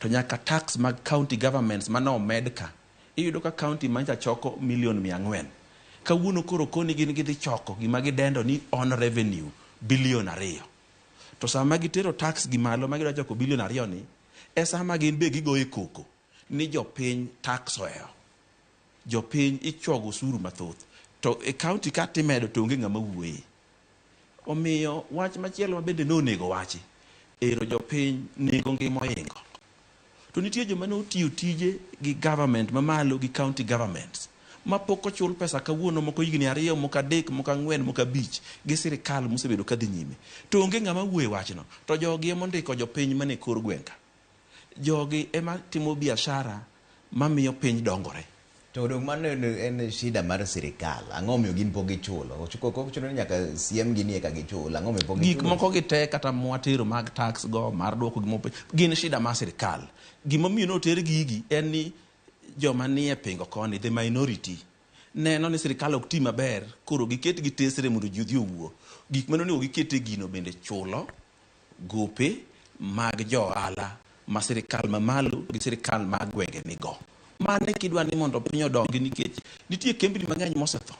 to nyaka tax mag county governments mana omed ka. Iyudo ka county mancha choko $400,000,000. Kawuono koro koni gin gidhi choko gima gidendo ni on revenue $2 billion. To sama gitero tax gi malo ma gidwa choko $2 billion ni, e sama gin be gigoe koko ni jopiny tax oeo. Jopiny ichwogo osuru mathoth. To e county ka timedo to onge ng'ama wuoye. Omiyo wach machielo ma bende nonego wachi. Ero jopiny nego ngima oingo. To nitie joma notiyo tije gi government mamalo gi county governments. Ma pok ochul pesa kawuono moko higni 2, moko 3, moko 4, moko 5 gi sirikal mosebedo kadhi nyime. To onge ng'ama wuoye wachno. To jogi ema ondiko jopiny mane kor gweng'. Jogi ema timo biashara mamiyo piny dongore. To dong mano en shida mar sirikal. Ang'o miyo gin pok gichulo? Kok chuno ni nyaka siem gini eka gichulo. Ang'o miyo pok gichulo? Gik moko gite kata mwatero mag tax go mar duoko gimo gin shida mar sirikal. Gimo miyo noter gigi en ni joma nie pingo koni, the minority, neno ni sirikal ok ti maber, koro giket gi tesre mondo ji odhi owuo. Gik mano ni gikete gino bende chulo gope mag johala ma sirikal mamalo gi sirikal mag gwenge nigo. Mane kidwa ni mondo piny odongi nikech nitie kembni mang'eny mosetho.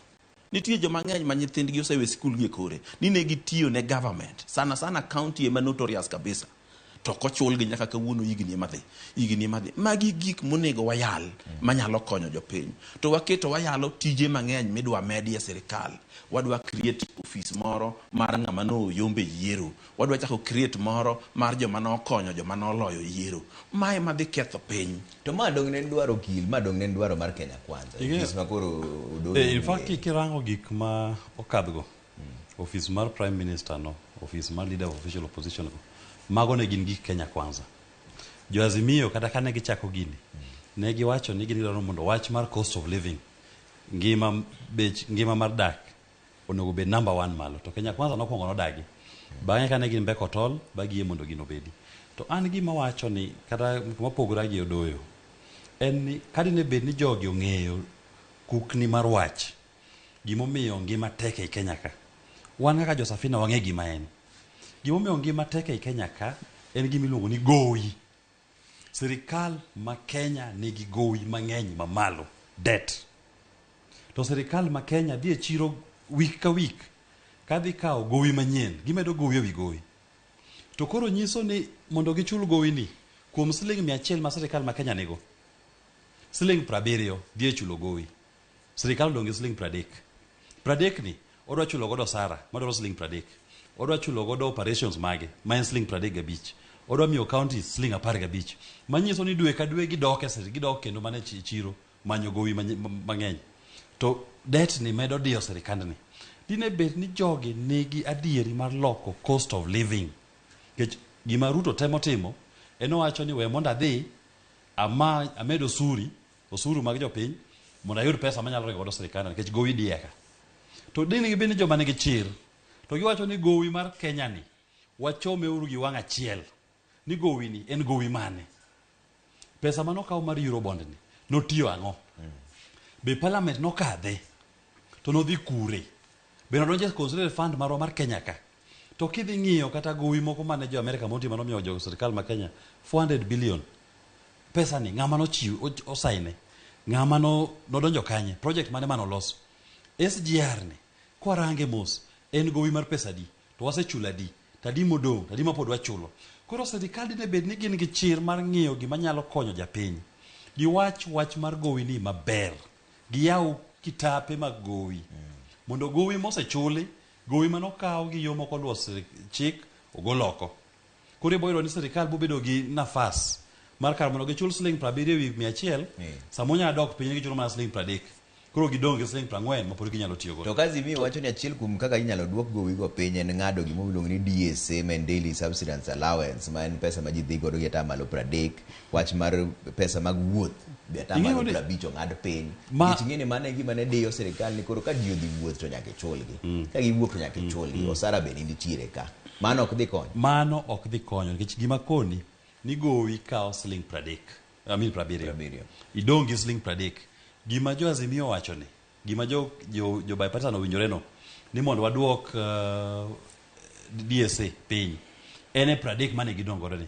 Nitie joma ng'eny ma nyithindgi osewe skul gi kore ni ne gitiyo ne government. Sana county ema notorious kabisa. To kochul gi nyaka kawuono higni madhi. Magi gik monego wayal manyalo konyo jopiny. To waketo wayalo tije mang'eny midwa medie sirikal. Wadwa create office moro mar ng'ama no yombe yiero. Wadwa chako create moro mar joma no konyo joma no loyo yiero. Mae madhi ketho piny. To ma dong ne dwaro kil, ma dong ne dwaro mar Kenya Kwanza. Office makoro in fact kirango gik ma okadhgo. Office mar Prime Minister no, office mar Leader of Official Opposition go. Mago ne gin gik Kenya Kwanza. Jo Azimio kata kane gichako gini ne giwacho ni gin dwaro mondo wach mar cost of living, ngima mar dak onego bed number 1 malo. To Kenya Kwanza nokwongo nodagi. Bang'e kane gin mbeko tol bagie mondo gino bedi. To an gima wacho ni kata mopogore gi odoyo en ni kadine bed ni jogi ong'eyo kukni mar wach gimomiyo ngima tek e Kenya ka. Wan kaka Josafina wang'e gima en. Gimomiyo ngima tek e Kenya ka en gimiluongo ni gowi. Sirikal ma Kenya nigi gowi mang'eny mamalo, debt. To sirikal ma Kenya dhi e chiro week ka week kadhi kawo gowi manyien, gimedo gowi ewi gowi. To koro nyiso ni mondo gichul gowi ni kuom siling 100 ma sirikal ma Kenya nigo, siling 70 dhi e chulo gowi. Sirikal donge siling 30. 30 ni odwa chulo godo sara, madoro siling 30. Odwa chulo godo operations mage, ma en siling 35. Odwa miyo county siling 15. Manyiso ni dwe ka dwe gidok kendo mane chiro manyo gowi mang'eny. To debt ni medo dio sirikandni. Dine bet ni jogi nigi adieri mar loko cost of living. Kech gima Ruto temo timo eno wacho ni we mondo adhi amedo osuru mag jopiny mondo ayud pesa manyalo rego godo sirikandni kech gowi dieka. To dine gibeni joma nigi chir to giwacho ni gowi mar Kenya ni wachome uru gi wang' achiel ni gowi ni en gowi mane. Pesa manokaw mar Eurobond ni notiyo ang'o? Be parliament nokadhe to nodhi kure. Bende nodonje considered fund marwa mar Kenya ka. To kidhi ng'iyo kata gowi moko mane jo America monti manomiyo jo sirkal ma Kenya 400 billion. Pesa ni ng'ama nochiw osaine. Ng'ama nodonjo kanye. Project mane manoloso. SGR ni kwarange mos en gowi mar pesa di. To wasechulo adi. Tadi modong, tadi mapod wachulo. Koro sirkal dine bed ni gin gi chir mar ng'iyo gima nyalo konyo japiny. Giwach mar gowi ni maber. Giyaw kitape mag gowi. Mondo gowi mosechuli, gowi manokaw gi yo moko luwo chik ogoloko. Koro iboyudo ni sirkal bobedo gi nafas mar kar mondo gichul siling 70,100, samonya dok piny gichulo mana siling 30. Koro gidong gi siling 40 mapod ginyalo tiyo go. To kazi mi wacho ni achiel kuom kaka inyalo duok gowi go piny en ng'ado gima iluongo ni DSA, men daily subsistence allowance, ma en pesa ma ji dhi godo gi atamalo 30, wach mar pesa mag wuoth bi atamalo 50 ong'ad piny. Nikech ing'e ni mano e gima ne diyo sirkal ni koro ka ji odhi wuoth to nyaka ichulgi. Ka giwuok to nyaka ichulgi. Osara be nitiere ka. Mano ok dhi konyo. Mano ok dhi konyo nikech gima koni ni gowi kawo siling 30. 70. Idong gi siling 30. Gima jo Azimio wacho ni, gima jo bipartisan owinjore no, ni mondo waduok DSA piny. Ene 30 mane gidongore ni.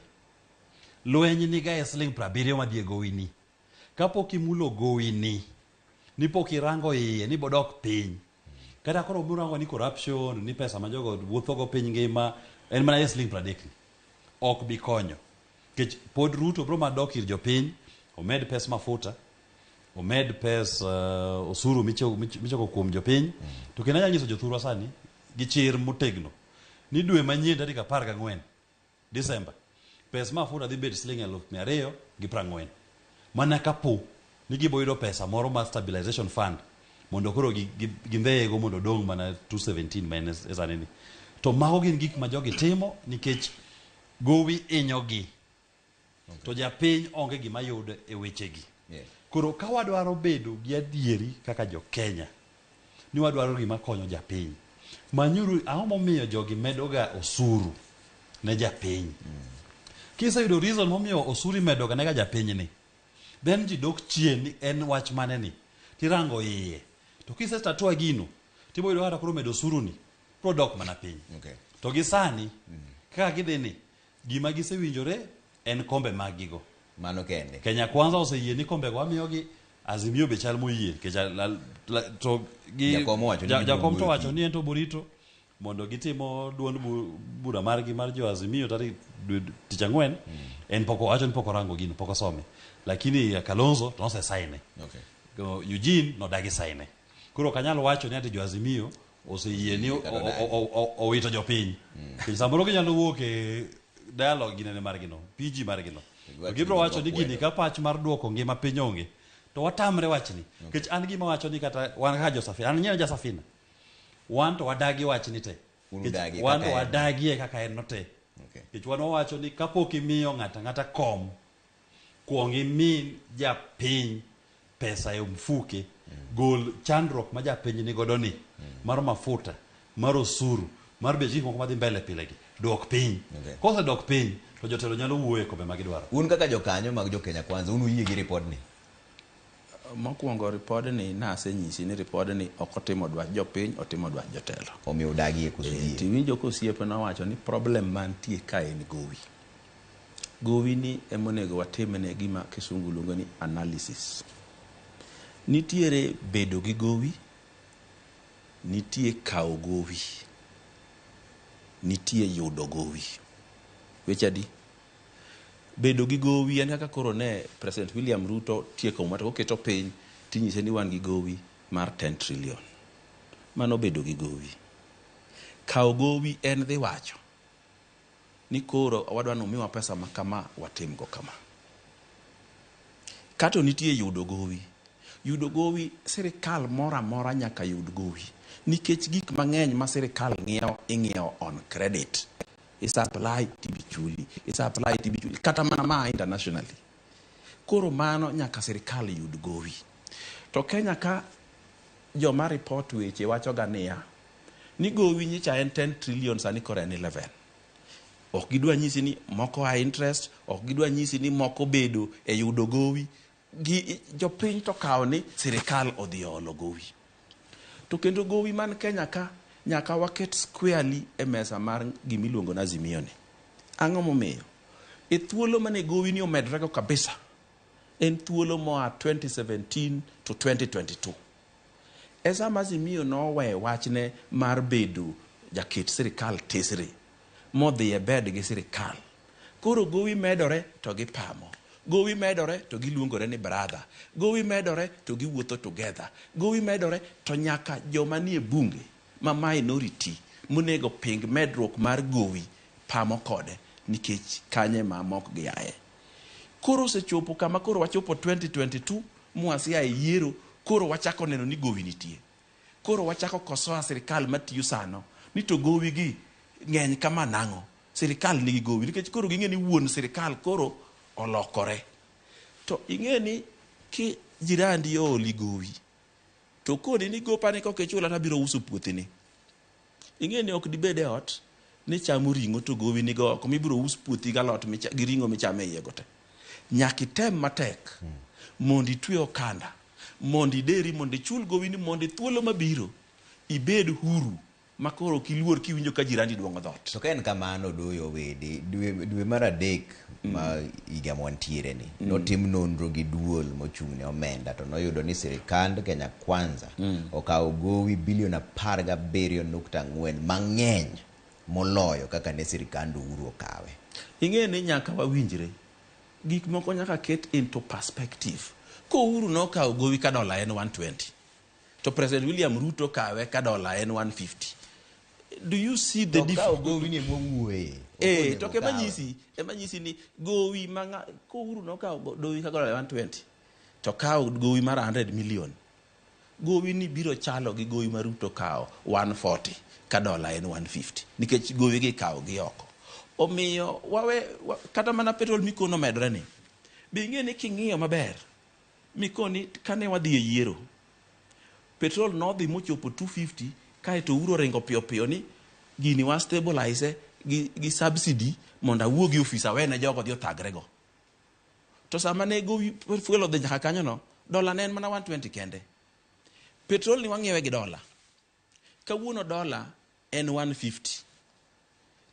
Lweny ni ga siling 70 madhi gowi ni. Kapok imulo gowi ni pok irango iye ni bodok piny. Kata koro murango ni corruption, ni pesa ma jogo wuotho go piny ngima, en mana siling 30 ni. Ok bi konyo. Kech pod Ruto bro madok ir jopiny, omed pes mafuta, omed pes osuru michoko kuom jopiny. To kendo anyalo nyiso jothurwa sani gi chir motegno ni dwe manyien tarik 14 Disemba pes mafuta dhi bet siling 240. Mana kapo ni giboyudo pesa moro mar stabilization fund mondo koro gindheyego mondo dong mana 217 minus esanini. To mago gin gik ma jogi timo nikech gowi inyogi. To japiny onge gima yudo e wechegi. Koro ka wadwaro bedo gi adieri kaka jo Kenya ni wadwaro gima konyo japiny, manyuru ang'o momiyo jogi medoga osuru ne japiny. Kiseyudo reason momiyo osuru medoga ne japiny ni, then ji dok chien ni en wach mane ni tirango iye. To kisestatua gino tiboyudo kata koro medo osuru ni product mana piny. To gisani kaka gidhi ni gima gisewinjore en kombe magigo. Mano kende. Kenya Kwanza oseyie ni kombe go amiyogi, Azimio be chal moyie. To jakom to wacho ni ento burito mondo gitimo duond bura margi mar jo Azimio tarik tich ang'wen. En poko wacho ni poko rango gino, poko some. Lakini Kalonzo to nose saine. Eugene no dagi saine. Koro kanyalo wacho ni ati jo Azimio oseyie ni owito jopiny. Samoro ginyalo wuok e dialogue ginene margino, PG margino. Gibro wacho ni gini ka pach mar duoko ngima piny onge to watamre wachni. Kech an gima wacho ni kata wan ka jo Safina, an nyene ja Safina. Wan to wadagi wachni te. Wan to wadagi kaka en no te. Kech wan wacho ni kapok imiyo ng'ata kom kuong imi japiny pesa e mfuke, gol chandruok ma japiny ni godo ni mar mafuta, mar osuru, mar bejik moko madhi mbele pilegi. Dok piny. Kose dok piny to jotelo nyalo wuoye kombe magidwaro. Un kaka jokanyo mag jo Kenya Kwanza, un uyie gi report ni? Mokwongo report ni nasenyisi ni report ni ok otimo dwach jopiny, otimo dwach jotelo. Omiyo udagi e kosiyie. Tiwinjo kosiepe nowacho ni problem mantie ka en gowi. Gowi ni emonego watimne gima kisungu luongo ni analysis. Nitiere bedo gi gowi, nitie kawo gowi, nitie yudo gowi. Weche adi? Bedo gi gowi en kaka koro ne President William Ruto tieko mata oketo piny tinyise ni wan gi gowi mar 10 trillion. Mano bedo gi gowi. Kawo gowi en dhi wacho ni koro wadwa nomiwa pesa ma kama watim go kama. Kato nitie yudo gowi. Yudo gowi sirikal mora mora nyaka yud gowi. Nikech gik mang'eny ma sirikal ing'iewo on credit. Is apply tibichuli. Is apply tibichuli. Kata mana ma internationally. Koro mano nyaka sirikal yud gowi. To Kenya ka joma report weche wacho ganiya ni gowi nyicha en 10 trillion sani kore en 11. Ok gidwa nyisi ni moko ha interest, ok gidwa nyisi ni moko bedo e yudo gowi. Jopiny to kawo ni sirikal odhi olo gowi. To kendo gowi man Kenya ka nyaka waket squarely e mesa mar gimiluongo na Azimio ni. Ang'o momiyo? E thuolo mane gowi ni omedrego kabisa. En thuolo moa 2017 to 2022. Esa Azimio no we wachne mar bedo jaket sirikal tesre. Modhi e bed gi sirikal. Koro gowi medore to gipamo. Gowi medore to giluongore ni brother. Gowi medore to giwuotho together. Gowi medore to nyaka joma nie bunge ma minority monego ping medruok mar gowi pamo kode nikech kanye ma mok giaye. Koro sechopo kama koro wachopo 2022 muasia e yiero koro wachako neno ni gowi nitie. Koro wachako kosoa sirikal matiyo sano ni to gowi gi ng'eny kama nang'o. Sirikal nigi gowi nikech koro ging'e ni wuon sirikal koro olokore. To ing'e ni ki jirandi oli gowi to kodi ni gopane koke chula tabiro uso puothini. Ing'e ni ok dibede ot ni chamo ring'o to gowi ni go oko mibiro us puothi galot gi ring'o michame iye gote. Nyaki tem matek mondi twe okanda mondi deri mondi chul gowi ni mondi thuolo mabiro ibed huru makoro kiluor kiwinjo ka jirani duongo dhot. To ken kamano doyo wede dwe mar adek ma higa mwantiere ni notim nonro gi duol mochung'ne omenda to noyudo ni sirikand Kenya Kwanza okawo gowi bilion 17.4 mang'eny moloyo kaka ne sirikand Uhuru okawe. Ing'e ni nyaka wawinjre gik moko nyaka ket into perspective. Ko Uhuru nokawo gowi ka dola en 120 to President William Ruto kawe ka dola en 150. Do you see the difference? Gowi ni mwuwe. To ke manyisi ni gowi manga ko Uhuru nokawo gowi ka dola 120 to kawo gowi mar 100 million. Gowi ni biro chalo gi gowi mar Ruto kawo 140 ka dola en 150 nikech gowi gi kawo gi oko. Omiyo wawe kata mana petrol mikono medre ni. Be ing'e ni king'iyo maber mikoni kane wadhi e yiero petrol nodhi mochopo 250 kae to Uhuru rengo piyo ni gini wa stabilize gi subsidy mondo awuo gi ofisa wene jogo dhi othagrego. To sama ne gowi fuel odhi nyaka kanyo no dola ne en mana 120 kende. Petrol ni wang'iewe gi dola. Kawuono dola en 150.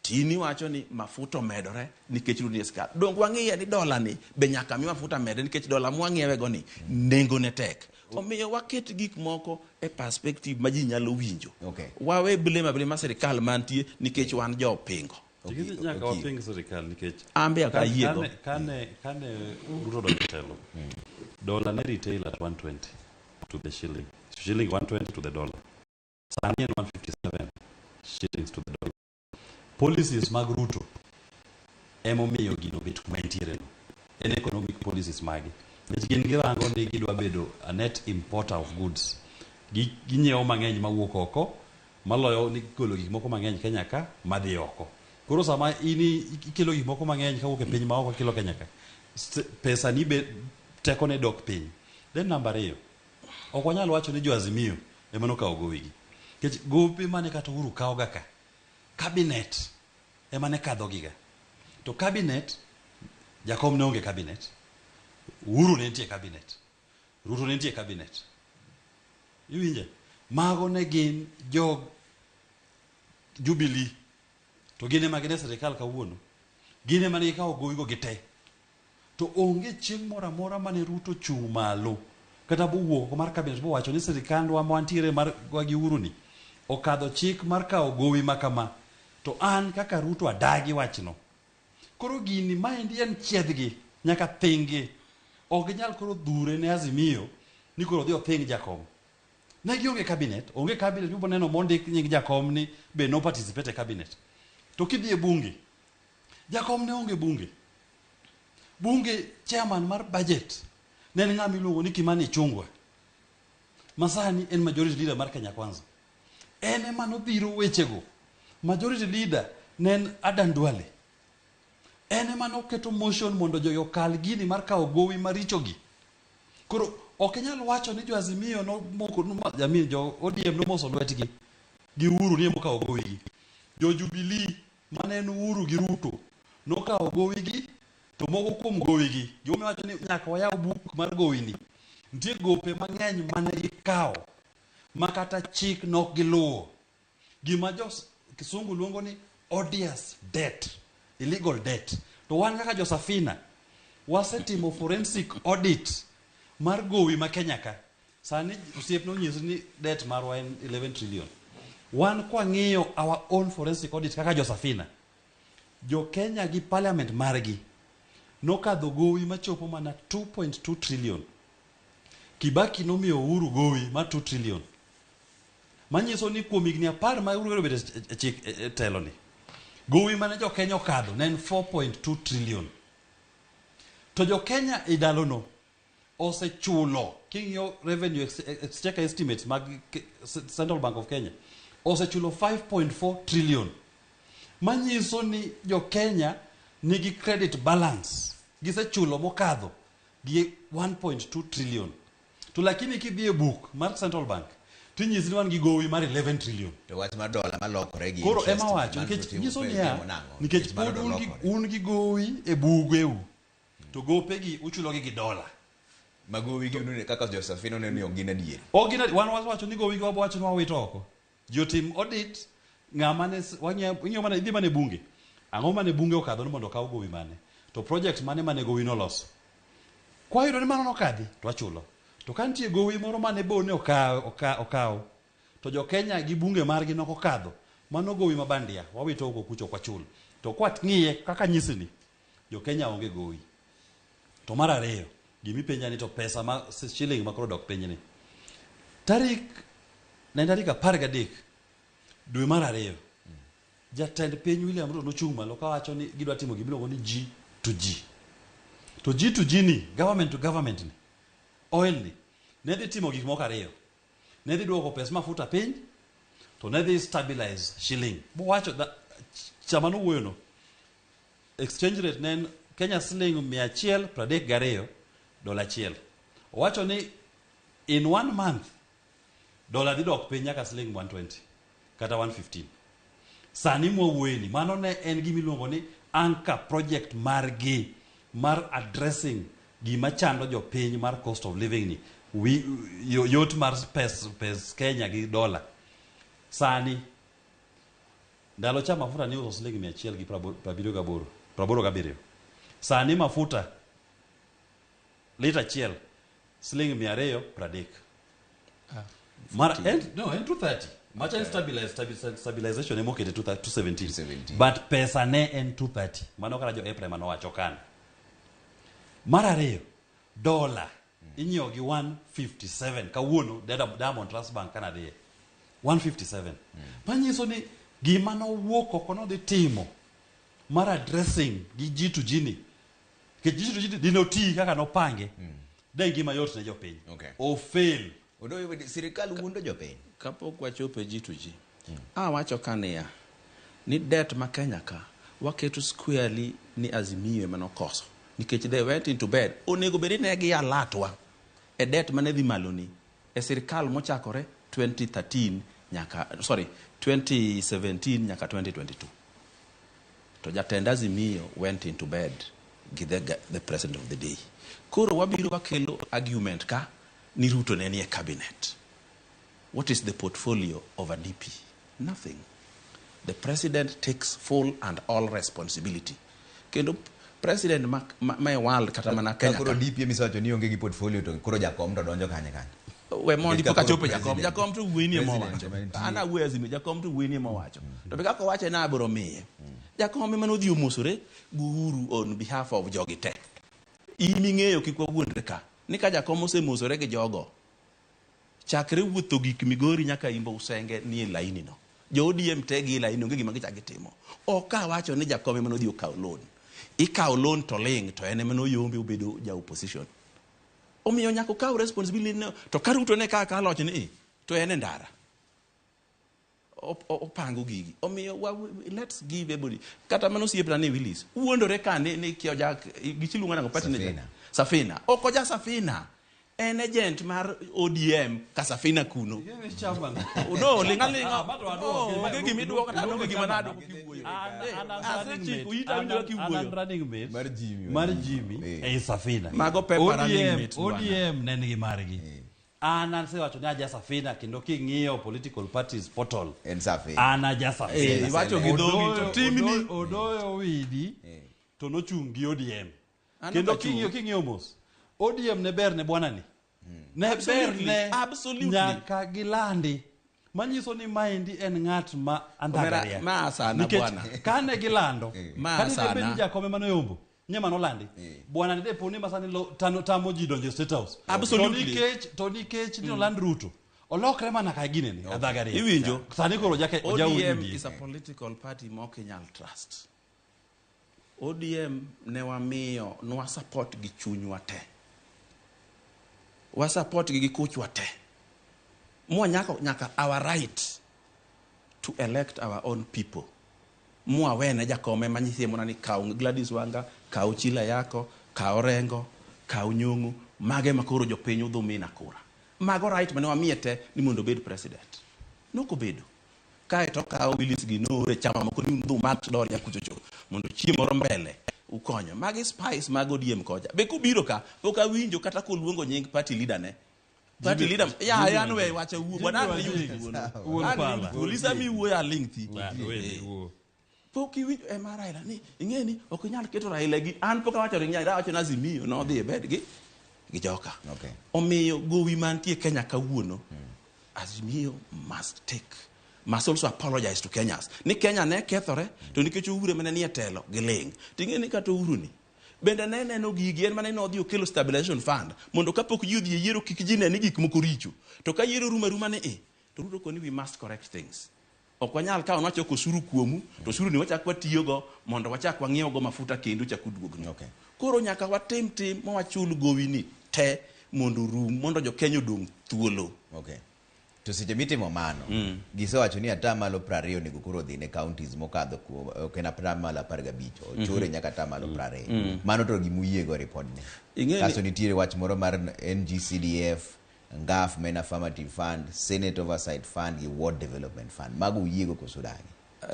Tini wacho ni mafuta medore nikech rundi skar. Dong wang'iye ni dola ni be nyaka mi mafuta medore nikech dola mwang'iewe go ni nengo ne tek. Omiyo waket gik moko e perspective ma ji nyalo winjo. Wawe blema sirikal mantie nikech wan jo pingo. Nyaka waping sirikal nikech ambe aka yiego. Kane Ruto do telo. Dollar ne retail at 120 to the shilling. Shilling 120 to the dollar. Sani en 157 shillings to the dollar. Policies mag Ruto emomiyo gino bet kuma entiere no. En economic policies magi. Gin girango ni gidwa bedo a net importer of goods. Ginyiewo mang'eny mawuok oko maloyo ni golo gik moko mang'eny Kenya ka madhi oko. Koro sama ikelo gik moko mang'eny kawuok e piny maoko kilo Kenya ka pesa ni be teko ne dok piny. Then number 2 ok wanyalo wacho ni jo Azimio ema nokawo gowigi. Kech gope mane kata Uhuru kawo ga ka cabinet ema ne kadho giga. To cabinet jakom ne onge cabinet. Uhuru ne nitie cabinet. Ruto ne nitie cabinet. Iwinje? Mago ne gin jog Jubilee. To gine magine sirikal kawuono. Gine mane gikawo gowigo gite. To onge chieng' moro amora mane Ruto chung' malo. Kata buwuok mar cabinet bo wacho ni sirikandwa mantiere mar gi Uhuru ni okadho chik mar kawo gowi makama. To an kaka Ruto adagi wachno. Koro gini maendi en chiedhgi nyaka thingi. Ok nyal koro dhure ne Azimio ni koro dhi othing jakom. Ne gionge cabinet, onge cabinet mibo neno mondik nying jakom ni be no participate e cabinet. To kidhi e bunge, jakom ne onge bunge. Bunge chairman mar budget ne en ng'ama iluongo ni Kimani Ichung'wa. Masani en majority leader mar Kenya Kwanza. En ema nodhiro wechego. Majority leader ne en Adan Duale. En ema noketo motion mondo jogi okal gini mar kawo gowi marichogi. Koro ok nyal wacho ni jo Azimio jo ODM nomoso lwetgi gi Uhuru ni mokawo gowigi. Jo Jubilee mane en Uhuru gi Ruto nokawo gowigi to moko kuom gowigi joma wacho ni nyaka wayaw buk mar gowini. Nitie gope mang'eny mane gikawo makata chik nok giluwo. Gima kisungu luongo ni odious debt, illegal debt. To wan kaka Josafina, wasetimo forensic audit mar gowi ma Kenya ka. Sani osiep no nyiso ni debt marwa en 11 trillion. Wan kwa ng'iyo our own forensic audit kaka Josafina. Jo Kenya gi parliament margi nokadho gowi machopo mana 2.2 trillion. Kibaki nomiyo Uhuru gowi ma 2 trillion. Manyiso ni kuom higni 10 ma Uhuru bedo chik telo ni. Gowi mane jo Kenya okadho ne en 4.2 trillion. To jo Kenya e dalono osechulo king'iyo revenue exchequer estimates mag Central Bank of Kenya osechulo 5.4 trillion. Manyiso ni jo Kenya nigi credit balance gisechulo mokadho gi 1.2 trillion. To lakini kidhi e book mar Central Bank tinyisi ni wan gi gowi mar 11 trillion. To wach mar dola malokore gi koro ema wacho nyiso nikech pod un gi gowi e bugeu to gopegi uchulogi gi dola. Magowi gi unune kaka Josafina ne ni ogina diere. Ogina wan wacho ni gowi gi wacho ni wawito oko. Jotim audit ng'ama ne wang'iyo mana idhi mane bunge. Ang'o mane bunge okadho ni mondo okaw gowi mane. To project mane gowi noloso. Kwa hiyo ni mano nokadhi to achulo. To kantie gowi moro mane bone okaw. To jo Kenya gi bunge margi nokokadho. Mano gowi mabandia wawito oko kucho kwa chulo. To kwat ng'iye kaka nyisini jo Kenya onge gowi. To mar ariyo gimi penja ni to pesa ma shilling makoro dok piny ni. Tarik 13 dwe mar ariyo. Jatend piny William Ruto nochung' malo kawacho ni gidwa timo gimiluongo ni G to G. To G to G ni government to government ni oil ni ne dhi timo gik moko ariyo. Ne dhi duoko pesa mafuta piny to ne dhi stabilize shilling. Bo wacho da chama no wuoyo no exchange rate ne Kenya shilling 132 dola achiel. Wacho ni in 1 month dola dhi dok piny nyaka shilling 120 kata 115. Sani mwuoyeni mano ne en gimiluongo ni anchor project margi mar addressing gima chando jo piny mar cost of living ni yot mar pes Kenya gi dola. Sani ndalo cha mafuta ni uso shilingi 178. Sani mafuta lita achiel shilingi 230. No, en 230. Much stabilization emo kete 217. But pesa ne en 230. Mano kara jo April mano wacho kan. Mar ariyo dola inyo gi 157 kawuono Diamond Trust Bank Canada 157. Manyiso ni gima no wuok oko no dhi timo mar addressing gi G to G ni. Ke G to G dino ti kaka no pange. Den gima yot ne jo piny. O fail. Odo sirikal wuondo jo piny. Kapok wachope G to G. Wacho kania ni debt ma Kenya ka waketo squarely ni Azimio manokoso. Nikech they went into bed. Onego bedi ne gi alatwa. E debt mane dhi malo ni. E sirikal mochakore 2017 nyaka 2022. To jatend Azimio went into bed with the president of the day. Koro wabiro wakelo argument ka ni Ruto ne nie cabinet. What is the portfolio of a DP? Nothing. The president takes full and all responsibility. Kendo president ma world kata mana Kenya. Koro DP misacho ni onge gi portfolio to koro jakom to donjo kanye. We mondi poka chope jakom to winie mo wacho. Ana wezi mi jakom to winie mo wacho. To beka ko wache na abro miye. Jakom ema no dhi omosore guru on behalf of jogite. Imi ng'eyo kikwa wuondre ka. Ni ka jakom osemosore gi jogo. Chakre wuotho gik Migori nyaka Imbo Usenge ni laini no. Jo ODM tegi laini onge gima gichak gitimo. Oka wacho ni jakom ema no dhi okaw loan. Ikaw loan to ling to ene ema no yombe obedo ja opposition. Omiyo nyaka kaw responsibility no to karuto ne ka loch ni to ene ndara. Opango gigi. Omiyo let's give everybody. Kata mano siepra ne Willis. Uondore ka ni kio jak gichilunga na partner Safina. Okoja Safina. En agent mar ODM Kasafina kuno. No, lingalinga. Onge gimi duoka ta onge gima nado kiwuoyo. Mar Jimmy e Safina. Mago paper running mate. ODM ne nigi margi. Ana sewacho ni aja safina kendo king'iyo political parties portal. En safi. Ana ja safina. Iwacho gi dhogi to timni. Odoyo widi to nochung' gi ODM. Kendo king'iyo mos. ODM ne ber ne bwana ni. Ne ber ne nyaka gilandi. Manyiso ni maendi en ng'at ma andagaria. Ma sana bwana. Kane gilando. Ma sana. Kane ben jakome manoyombo. Nyema nolandi. Bwana ni depo ni masani tamo ji donjo State House. Absolutely. To nikech ni Land Ruto. Olokre mana ka gine ni andagaria. Iwinjo. Sani koro ODM is a political party mo Kenyal trust. ODM ne wamiyo nwa support gi chunywa te. Wa support gi kuchwa te. Mwa nyaka our right to elect our own people. Mwa wene jakome manyisi mwana ni kaw Gladys Wanga, kaw Chila yako, kaw Rengo, kaw Nyong'o, mage makoro jopiny udhumina kura. Mago right mane wamiete ni mondo bed president. Noko bedo. Kae to kaw Willis Ginore chama moko ni mdhu mat dor ya kuchocho. Mondo chiemo mbele ukonyo. Mage spice mago diem koja. Beko biro ka, poka winjo kata koluongo nying party leader ne. Party leader ya anwe wacha uo bwana ni uo polisa mi uo ya lingthi poki winjo mara ila ni ingeni okunyal keto Raila gi an poka wacho ringa wacho nazimio no dhi bed gi joka. Okay. Omiyo gowi mantie Kenya kawuono Azimio must also apologize to Kenyans. Ni Kenya ne kethore to nikech ure mane nie telo giling. Tingeni kata uru ni bende neno gigi en mane no dhi okelo stabilization fund mondo kapok yudhi yiero kik ji ne ni gik moko richo to ka yiero ruma ne to Ruto koni we must correct things. Ok wanyal ka onwacho ko suru kuomu to suru ni wachak watiyo go mondo wachak wang'iew go mafuta kendo chak uduogno. Okay. Koro nyaka watim mo wachul gowi ni te mondo rum mondo jo Kenya dong thuolo. Okay. To seche mitimo mano gisewacho ni atamalo 20 nego koro dhi ne counties mokadho okena atamalo 15 ochore nyaka atamalo 20 mano to gimuyiego report ne kaso nitiere wach moro mar NGCDF Ngaf Men Affirmative Fund, Senate Oversight Fund, Ward Development Fund. Mago uyiego kosudagi.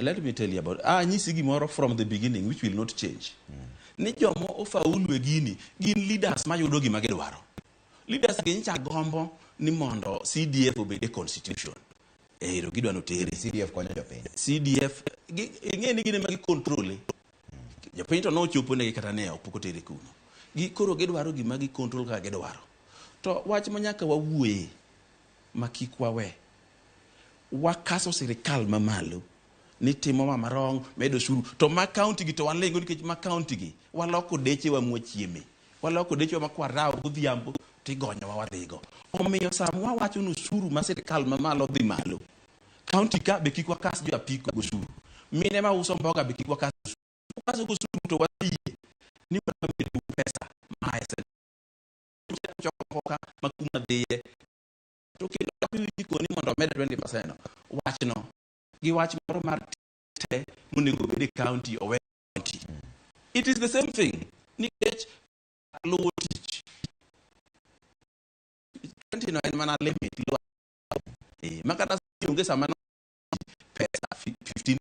Let me tell you about nyisi gimoro from the beginning which will not change. Ni jomo ofaulu gini gin leaders mayudo gima gidwaro. Leaders gincha gombo ni mondo CDF obede constitution. Ero gidwa no tere CDF konyo jopiny. CDF ngeni gine magi control. Jopiny to no chopo ne kata ne opoko tere kuno. Koro gidwaro gima gi control ka gidwaro. To wach manyaka wawuoye makikwa we. Wakaso sirikal mamalo ni timo marong medo shuru to ma county gi to walengo nikech ma county gi waloko deche wa mwachieme. Waloko deche wa makwarao godhiambo tigonyo wa wadhigo. Omiyo samwa wacho no shuru ma sirikal mamalo dhi malo. County ka be kikwa kas jo apiko go shuru. Mine ma uso mboga be kikwa kas. Kaso go shuru to wadhiye. Ni wadhiye pesa ma ese. Chokoka makuma dhiye. To kendo kapiji koni mondo med 20%. Wach no. Gi wach moro mar te monego bed county or county. It is the same thing. Nikech low teach. 29 mana limit low. Makata yonge sama no pesa 15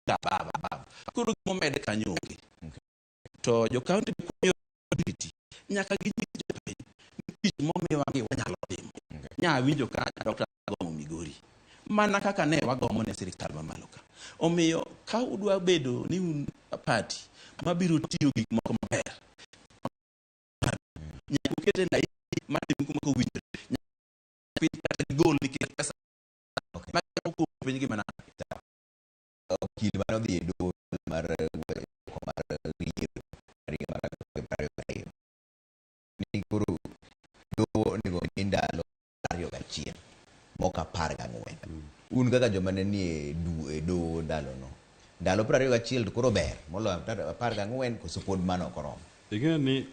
baba. Kuro mo med kanyonge. To jo county community nyaka ginyisi jopiny. Nikech momi wangi wanyalo timo. Nya winjo ka Dr. Gomo Migori. Mana kaka ne wagomo ne sirikal mamalo ka. Omiyo ka udwa bedo ni un party mabiro tiyo gik moko maber. Nyaka ukete na matim kuma ko winjo. Nyaka kata gol ni pesa. Okay. Maka ko penye gimana. Okil mano dhi do mar ni kuru do nego indalo ariyo gachiel moka parga ngwen. Un kaka joma ne nie do ndalo no. Ndalo 21 to koro ber molo parga ngwen ko support mano korom. Ing'e ni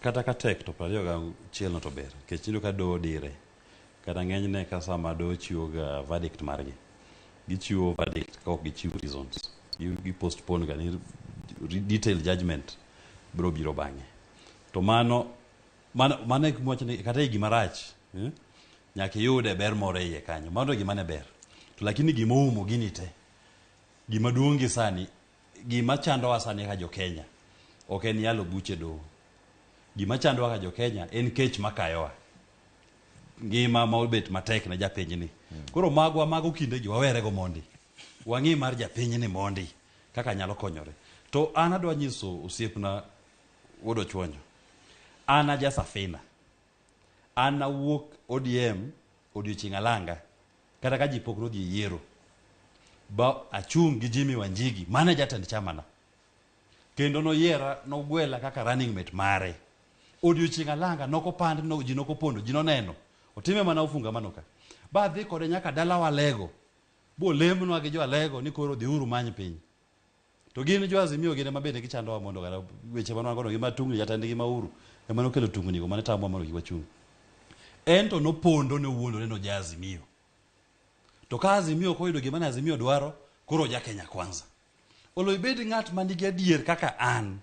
kata ka tek to 21 no to ber. Kechindo ka do dire. Kata ng'enyne ka sama do chiwo ga verdict margi. Gichiwo verdict ka ok gichiwo reasons. Gi postpone ga ni detailed judgment bro biro bang'e. To mano kumwacho ni kata gima rach nyaka yude ber moro iye kanyo. Mano gima ne ber. To lakini gima umo gini te. Gima duongi sani, gima chandowa sani ka jo Kenya. Ok en yalo buche do. Gima chandowa ka jo Kenya en kech makayowa. ngima ma obet matek na japiny ni. Koro mago kinde gi wawere go mondi. Wangi mar japiny ni mondi kaka nyalo konyore. To an adwa nyiso osiepna wodo chwonyo. Ana ja Safina. Ana wuok ODM odiochieng' alanga. Kata ka ji pok nodhi yiero. Ba achung' gi Jimmy Wanjigi, mane jatend chamana. Kendo noyiera, nogwela kaka running mate mare. Odiochieng' alanga nokopand, ji nokopondo, ji noneno. Otime mana ufunga manoka. Ba dhi kode nyaka dala wa Lego. Bo lemnwa gi jo Lego ni koro dhi uru many piny. To gin jo Azimio gine mabende gichandowa mondo gara weche manwagono gi matungni jatendgi mauru. Ema nokelo tungni go mane tamwa mondo giwachung'. Ento nopondo ne wuondore no ja Azimio. To ka Azimio koyudo gima Azimio dwaro, koro ja Kenya Kwanza. Olo ibedi ng'at manigi adier kaka an.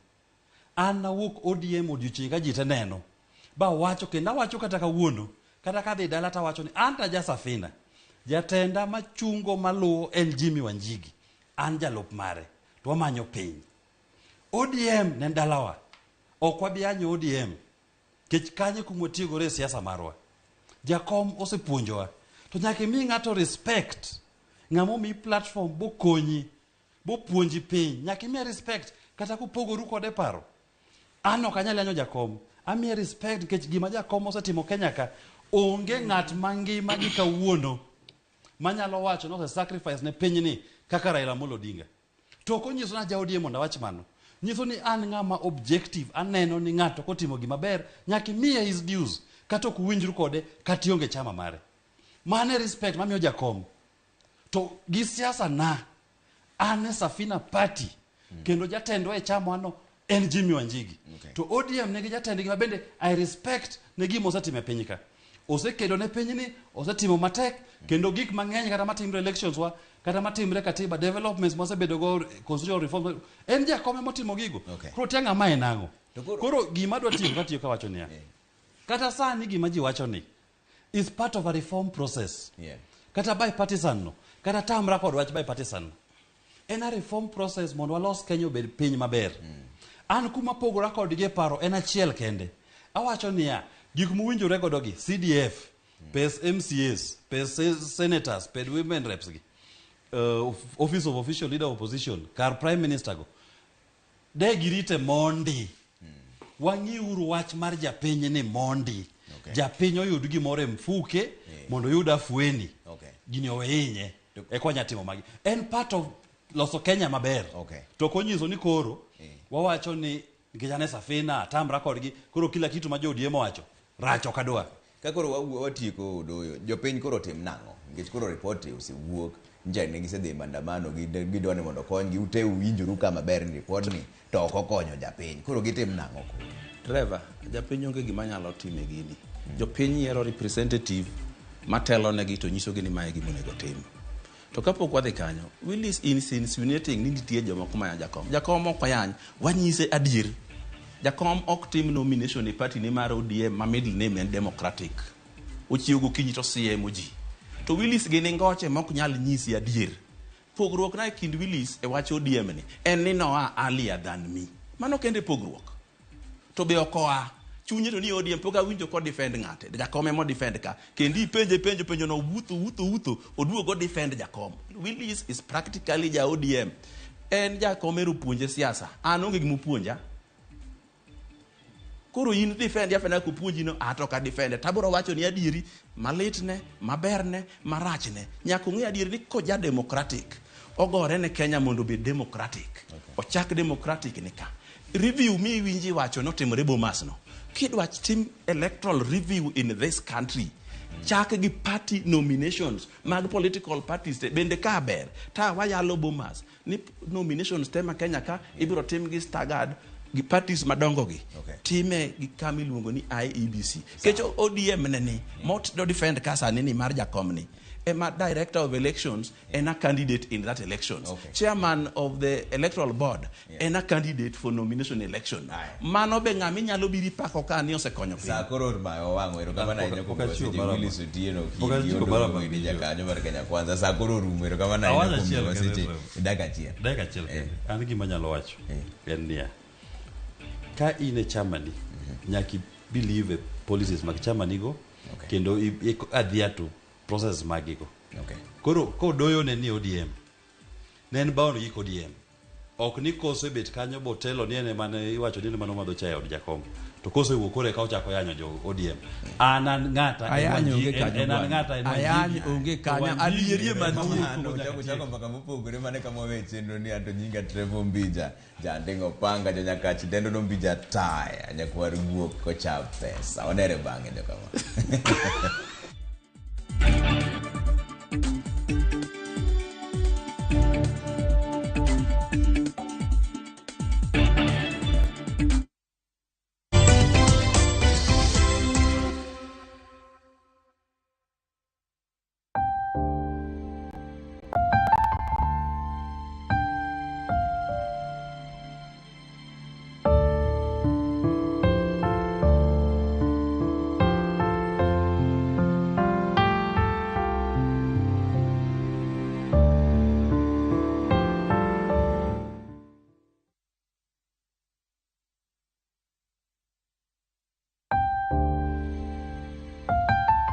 An nawuok ODM odiochieng' ka ji te neno. Ba wacho kendo awacho kata kawuono, kata ka dhi dala tawacho ni anta ja Safina. Jatenda machungo maluwo en Jimmy Wanjigi. An jalup mare. To wamanyo piny. ODM ne dalawa. Ok wabianyo ODM. Kech kanye kumwatiegore siasa marwa. Jakom osepuonjowa. To nyaka imi ng'ato respect. Ng'amo mi platform bo konyi. Bo puonji piny. Nyaka imi respect. Kata kupogoru kode paro. An ok anyal yanyo jakom. Ami respect nikech gima jakom osetimo Kenya ka. Onge ng'at mangima gi kawuono. Manyalo wacho no sacrifice ne piny ni kaka Raila Amolo Odinga. To konyiso na ja ODM mondo wach mano. Nyiso ni an ng'ama objective. Aneno ni ng'ato kotimo gima ber. Nyaka imiye his dues. Kata ok uwinjru kode kata ionge chama mare. Mane respect mamiyo jakom. To gi siasa na ane Safina party. Kendo jatendwa e chama ano en Jimmy Wanjigi. To ODM negi jatendgi ma bende I respect ne gima osetimo e piny ka. Osekedo ne piny ni, osetimo matek, kendo gik mang'eny kata matimre elections wa, kata matimre katiba developments mosebedo go constitutional reform. En jakom motimo gigo. Koro tianga ma enang'o. Koro gima dwa tiyo katiyo ka wacho niya. Kata sani gima ji wacho ni is part of a reform process. Kata bipartisan no, kata tamra kod wach bipartisan no. En a reform process mondo walos Kenya obed piny maber. An kuma pogora kod gi paro en achiel kende. Awacho niya, gik muwinjore godo gi CDF, pes MCAs, pes senators, pes women reps gi. Office of Official Leader Opposition, kar Prime Minister go. De girite mondi. Wangi uru wach mar japiny ni mondi. Japiny oyud gimoro e mfuke mondo yud afueni. Gini owenye. Eko nyatimo magi. En part of loso Kenya maber. To konyiso ni koro wawacho ni nikijane Safina tamra kodgi koro kila kitu ma jodi emo wacho racho kadwa. Ka koro watieko doyo jopiny koro tim nang'o nikech koro report osewuok nje ne gisedhi mandamano gidwani mondo konygi ute uwinjoru kama ber ni report ni to ok okonyo japiny koro gitim nang'o ko. Driver, japiny onge gima nyalo time gini. Jopiny yiero representative matelo negi to nyiso gini mae gima onego tim. To kapok wadhi kanyo, Willis insinuating ni nitie jomoko ma jakom. Jakom ok oyany, wanyise adier. Jakom ok tim nomination e party ni mar ODM ma middle name en Democratic. Ochiwo gokinyi to siemo ji. To Willis gini ngoche ma ok nyal nyisi adier. Pogruok na kind Willis e wach ODM ni en ni noa earlier than me. Mano kende pogruok. To be okoa chunye to ni ODM poka winjo ko defend ng'ate. Jakom emo defend ka. Kendi penjo no wuto oduogo defend jakom. Willis is practically ja ODM. En jakom ero puonje siasa. An onge gimu puonja. Koro in defend ya fena ku puonji no atoka defend. Taboro wacho ni adieri malitne, maberne, marachne. Nyako ng'e adieri ni ko ja democratic. Ogore ne Kenya mondo be democratic. Ochak democratic ni ka. Review mi winji wacho no timore Bomas no. Kidwa tim electoral review in this country. Chak gi party nominations mag political parties bende ka ber. Ta wayalo Bomas ni nominations tema Kenya ka ibiro tim gi staggered gi parties madongo gi. Time gi kama iluongo ni IEBC. Kecho ODM neni mot do defend kasa nini mar jakom ni. Ema director of elections and a candidate in that elections. Chairman of the electoral board and a candidate for nomination election. Mano be ng'ami nyalo biri pako ka ni osekonyo piny. Sa koro ma owango ero kama na nyoko kwa Willis Otieno kio baraba ni jakanyo mar Kenya Kwanza sa koro rumo ero kama na nyoko kwa seche daga chiel. An gima nyalo wacho en niya ka ine chama ni nyaki believe policies mag chama nigo kendo adhia to process magigo. Okay. Koro kodoyo ne ni ODM ne en baon gi ODM ok ni koso bet kanyo botelo ni ene mane iwacho ni mano madho chayo od jakom to koso wuok kore ka ochako yanyo jo ODM an ngata ayanyo onge kanya adierie manyien chako mpaka mopogore mane kama we chenro ni ato nyinga Trevo Mbija jandingo panga jo nyakachi dendo no Mbija taya nyakwar guok ko cha pesa onere bange jo kama.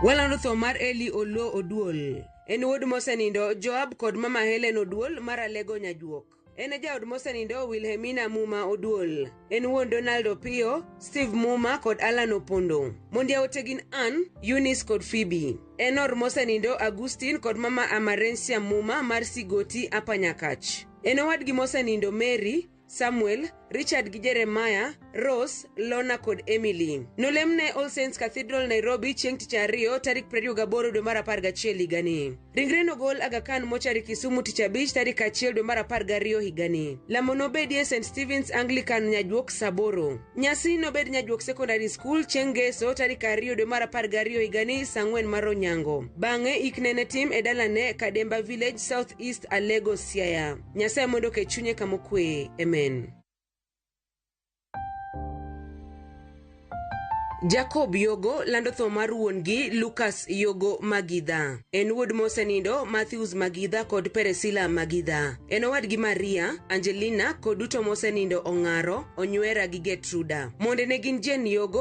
Walando tho mar Eli Olo Oduol. En wuod mosenindo Joab kod mama Helen Oduol mar Alego Nyajuok. En jaod mosenindo Wilhelmina Muma Oduol. En wuon Donald Opio, Steve Muma kod Alan Opondo. Mondi aote gin Ann, Eunice kod Phoebe. En or mosenindo Agustin kod mama Amarencia Muma mar Sigoti Apanyakach. En owadgi mosenindo Mary, Samuel, Richard gi Jeremiah, Rose, Lona kod Emily. Nolemne All Saints Cathedral Nairobi chieng' tich ariyo tarik 28 dwe mar 11 higani. Ringre nogol Aga Khan mochari Kisumu tich abich tarik 1 dwe mar 12 higani. Lamo nobedie St. Stephen's Anglican Nyajuok Saboro. Nyasi nobed Nyajuok Secondary School chieng' Ngeso tarik 2 dwe mar 12 higani saa 4 mar onyango. Bang'e iknene tim e dalane Kademba Village South East Alego Siaya. Nyasaye mondo ke chunye kamokwe. Amen. Jacob Yogo lando tho mar wuongi Lucas Yogo Magidha. En wuod mosenindo Matthews Magidha kod Peresila Magidha. En owadgi Maria, Angelina kod duto mosenindo Ong'aro, Onywera gi Getruda. Monde ne gin Jen Yogo